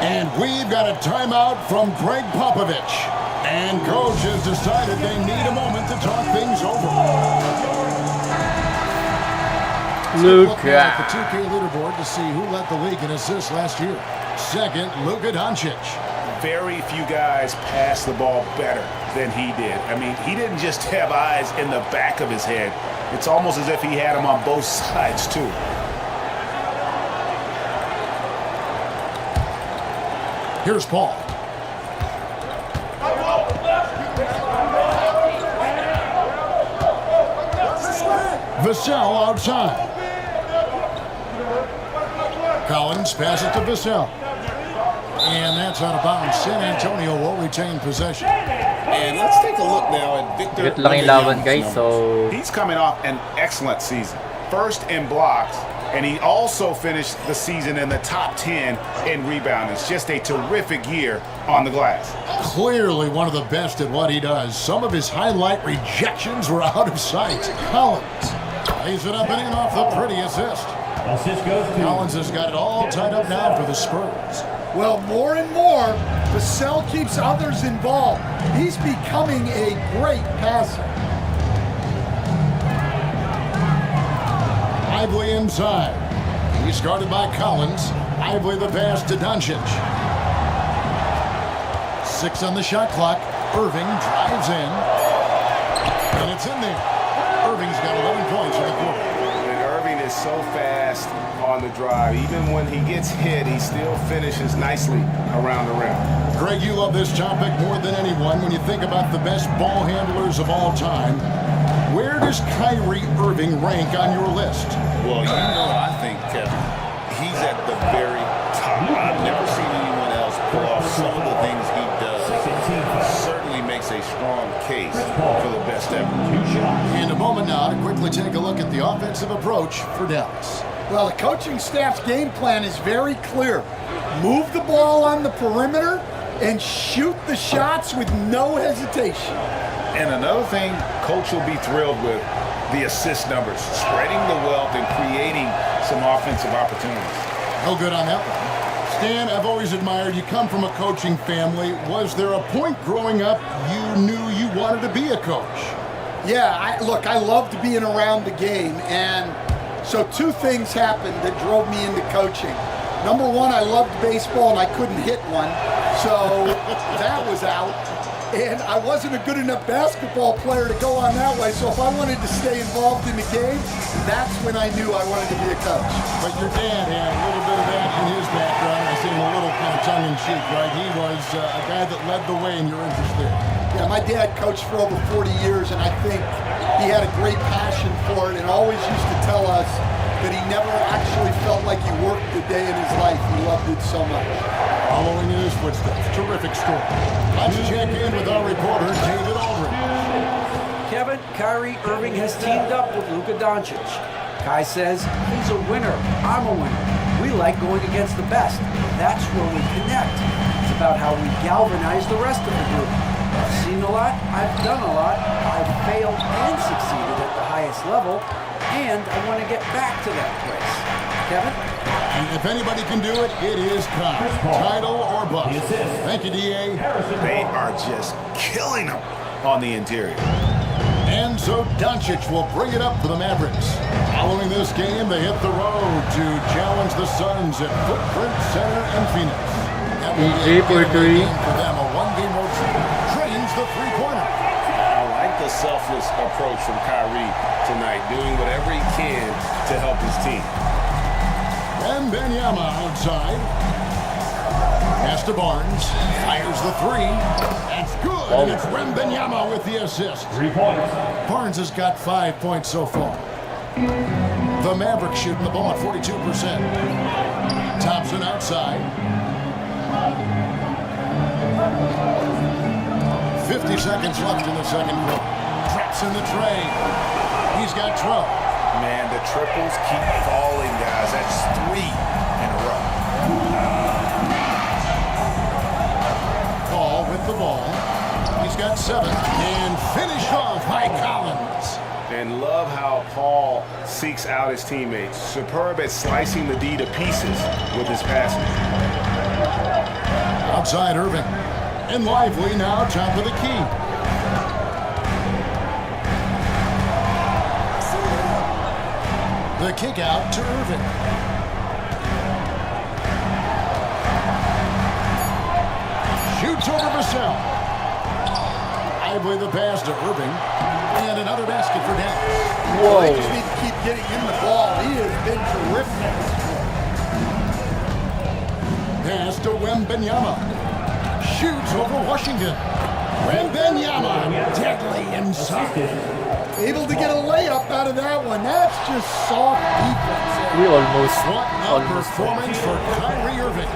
And we've got a timeout from Greg Popovich. And coach has decided they need a moment to talk things over. Look at the 2K leaderboard to see who led the league in assists last year. Second, Luka Doncic. Very few guys pass the ball better than he did. I mean, he didn't just have eyes in the back of his head. It's almost as if he had them on both sides, too. Here's Paul. Vassell outside. Collins passes to Vassell. And that's out of bounds. San Antonio will retain possession. And let's take a look now at Victor. Good lang yung laban, guys. So He's coming off an excellent season. First in blocks, and he also finished the season in the top 10 in rebounding. It's just a terrific year on the glass. Clearly one of the best at what he does. Some of his highlight rejections were out of sight. Collins lays it up and in off the pretty assist. Assist goes to Collins has got it all tied up now for the Spurs. Well, more and more, Vassell keeps others involved. He's becoming a great passer. Lively inside. He's guarded by Collins. Lively the pass to Doncic. 6 on the shot clock. Irving drives in. And it's in there. Irving's got 11 points in the quarter. And Irving is so fast on the drive. Even when he gets hit, he still finishes nicely around the rim. Greg, you love this topic more than anyone. When you think about the best ball handlers of all time, where does Kyrie Irving rank on your list? Well, you know, I think, Kevin, he's at the very top. I've never seen anyone else pull off some of the things he does. Certainly makes a strong case for the best ever. And a moment now to quickly take a look at the offensive approach for Dallas. Well, the coaching staff's game plan is very clear. Move the ball on the perimeter and shoot the shots with no hesitation. And another thing, Coach will be thrilled with the assist numbers, spreading the wealth and creating some offensive opportunities. No good on that one. Stan, I've always admired you. Come from a coaching family. Was there a point growing up you knew you wanted to be a coach? Yeah, I loved being around the game, and so two things happened that drove me into coaching. Number one, I loved baseball and I couldn't hit one, so that was out. And I wasn't a good enough basketball player to go on that way, so if I wanted to stay involved in the game, that's when I knew I wanted to be a coach. But your dad had a little bit of that in his background. I say a little kind of tongue-in-cheek, right? He was a guy that led the way in your interest there. Yeah, my dad coached for over 40 years, and I think he had a great passion for it and always used to tell us that he never actually felt like he worked a day in his life. He loved it so much. Following in his footsteps. Terrific story. Let's check in with our reporter, David Aldridge. Kevin, Kyrie Irving has teamed up with Luka Doncic. Kai says, he's a winner, I'm a winner. We like going against the best. That's where we connect. It's about how we galvanize the rest of the group. I've seen a lot, I've done a lot, I've failed and succeeded at the highest level, and I want to get back to that place. Kevin? And if anybody can do it, it is Kai. Title or bust. Thank you, D.A. They are just killing them on the interior. And so Doncic will bring it up for the Mavericks. Following this game, they hit the road to challenge the Suns at Footprint Center in Phoenix. That will be a game for them, a one-game road trip. Drains the three-pointer. I like the selfless approach from Kyrie tonight, doing whatever he can to help his team. And Benyama outside. Pass to Barnes. Fires the three. That's good. And it's Wembanyama with the assist. 3 points. Barnes has got 5 points so far. The Mavericks shooting the ball at 42%. Thompson outside. 50 seconds left in the second quarter. Traps in the tray. He's got 12. Man, the triples keep falling, guys. That's 3 in a row. Paul with the ball. He's got 7. And finished off by Collins. And love how Paul seeks out his teammates. Superb at slicing the D to pieces with his passing. Outside Irving. And Lively now top of the key. The kick out to Irving. Shoots over Vassell. Lively the pass to Irving. And another basket for Dallas. Whoa. They just need to keep getting him the ball. He has been terrific. Pass to Wembanyama. Shoots over Washington. Wembanyama deadly inside. Able to get a layup out of that one. That's just soft defense. We almost What a performance for Kyrie Irving.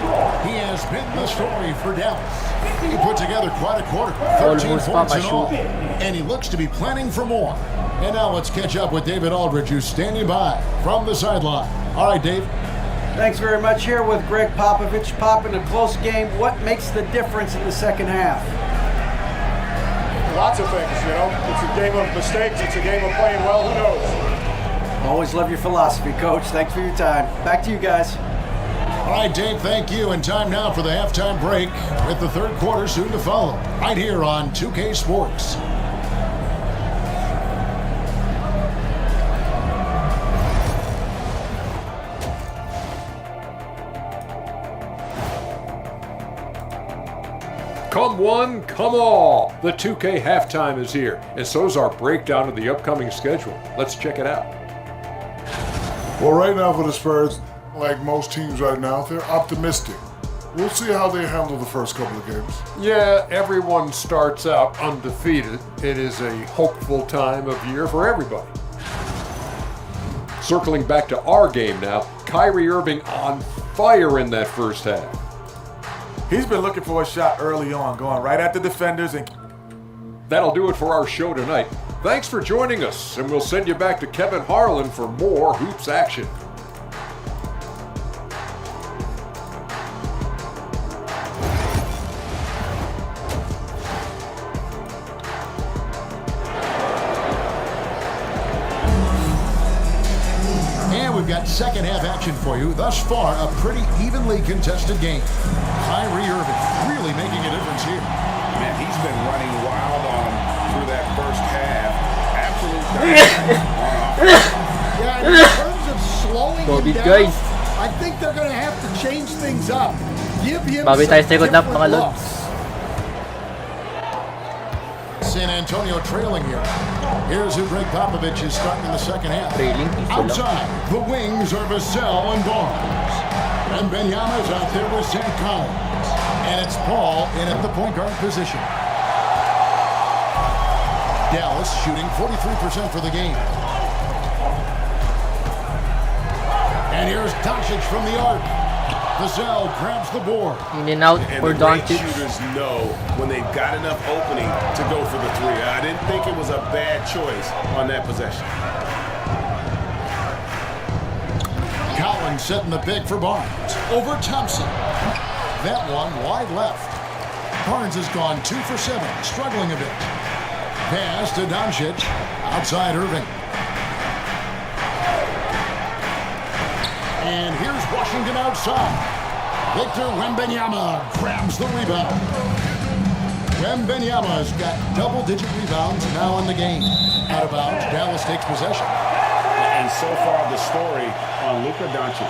He has been the story for Dallas. He put together quite a quarter. 13 points in all. And he looks to be planning for more. And now let's catch up with David Aldridge, who's standing by from the sideline. All right, Dave. Thanks very much. Here with Greg Popovich. Pop, in a close game, what makes the difference in the second half? Lots of things, you know. It's a game of mistakes. It's a game of playing well. Who knows? Always love your philosophy, Coach. Thanks for your time. Back to you guys. All right, Dave, thank you. And time now for the halftime break with the third quarter soon to follow. Right here on 2K Sports. Come one, come all. The 2K halftime is here, and so is our breakdown of the upcoming schedule. Let's check it out. Well, right now for the Spurs, like most teams right now, they're optimistic. We'll see how they handle the first couple of games. Yeah, everyone starts out undefeated. It is a hopeful time of year for everybody. Circling back to our game now, Kyrie Irving on fire in that first half. He's been looking for a shot early on, going right at the defenders. And that'll do it for our show tonight. Thanks for joining us, and we'll send you back to Kevin Harlan for more hoops action. We've got second half action for you. Thus far, a pretty evenly contested game. Kyrie Irving really making a difference here. Man, he's been running wild on him through that first half. Absolute Yeah, in terms of slowing him down, guys. I think they're going to have to change things up. Give him Bawi tayo sa second half, mga different lods. looks. San Antonio trailing here. Here's who Greg Popovich is starting in the second half. Trailing, Outside, the wings are Vassell and Barnes. And Benyama's out there with Zach Collins. And it's Paul in at the point guard position. Dallas shooting 43% for the game. And here's Doncic from the arc. Vassell grabs the board. In and out and for the great Doncic. shooters know when they've got enough opening to go for the three. I didn't think it was a bad choice on that possession. Collins setting the pick for Barnes. Over Thompson. That one wide left. Barnes has gone 2 for 7, struggling a bit. Pass to Doncic. Outside Irving. And here's Washington outside. Victor Wembanyama grabs the rebound. Wembanyama's got double-digit rebounds now in the game. Out of bounds, Dallas takes possession. And so far the story on Luka Doncic.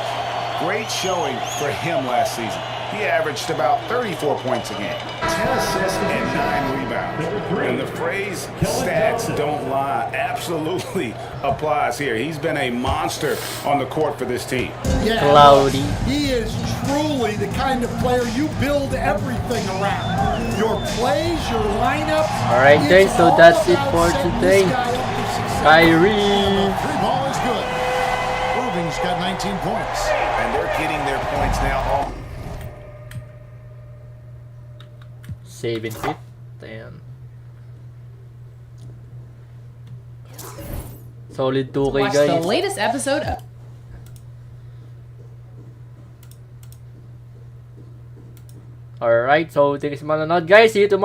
Great showing for him last season. He averaged about 34 points a game, 10 assists and 9 rebounds. And the phrase stats don't lie absolutely applies here. He's been a monster on the court for this team. Yeah, Cloudy. He is truly the kind of player you build everything around. Your plays, your lineup. Alright guys, so that's it for today. Kyrie. Three ball is good. Irving's got 19 points. And they're getting their points now. 7 feet. Ayan. Solid 2K Watch guys. the latest episode of Alright, so thank you sa manonood guys. See you tomorrow.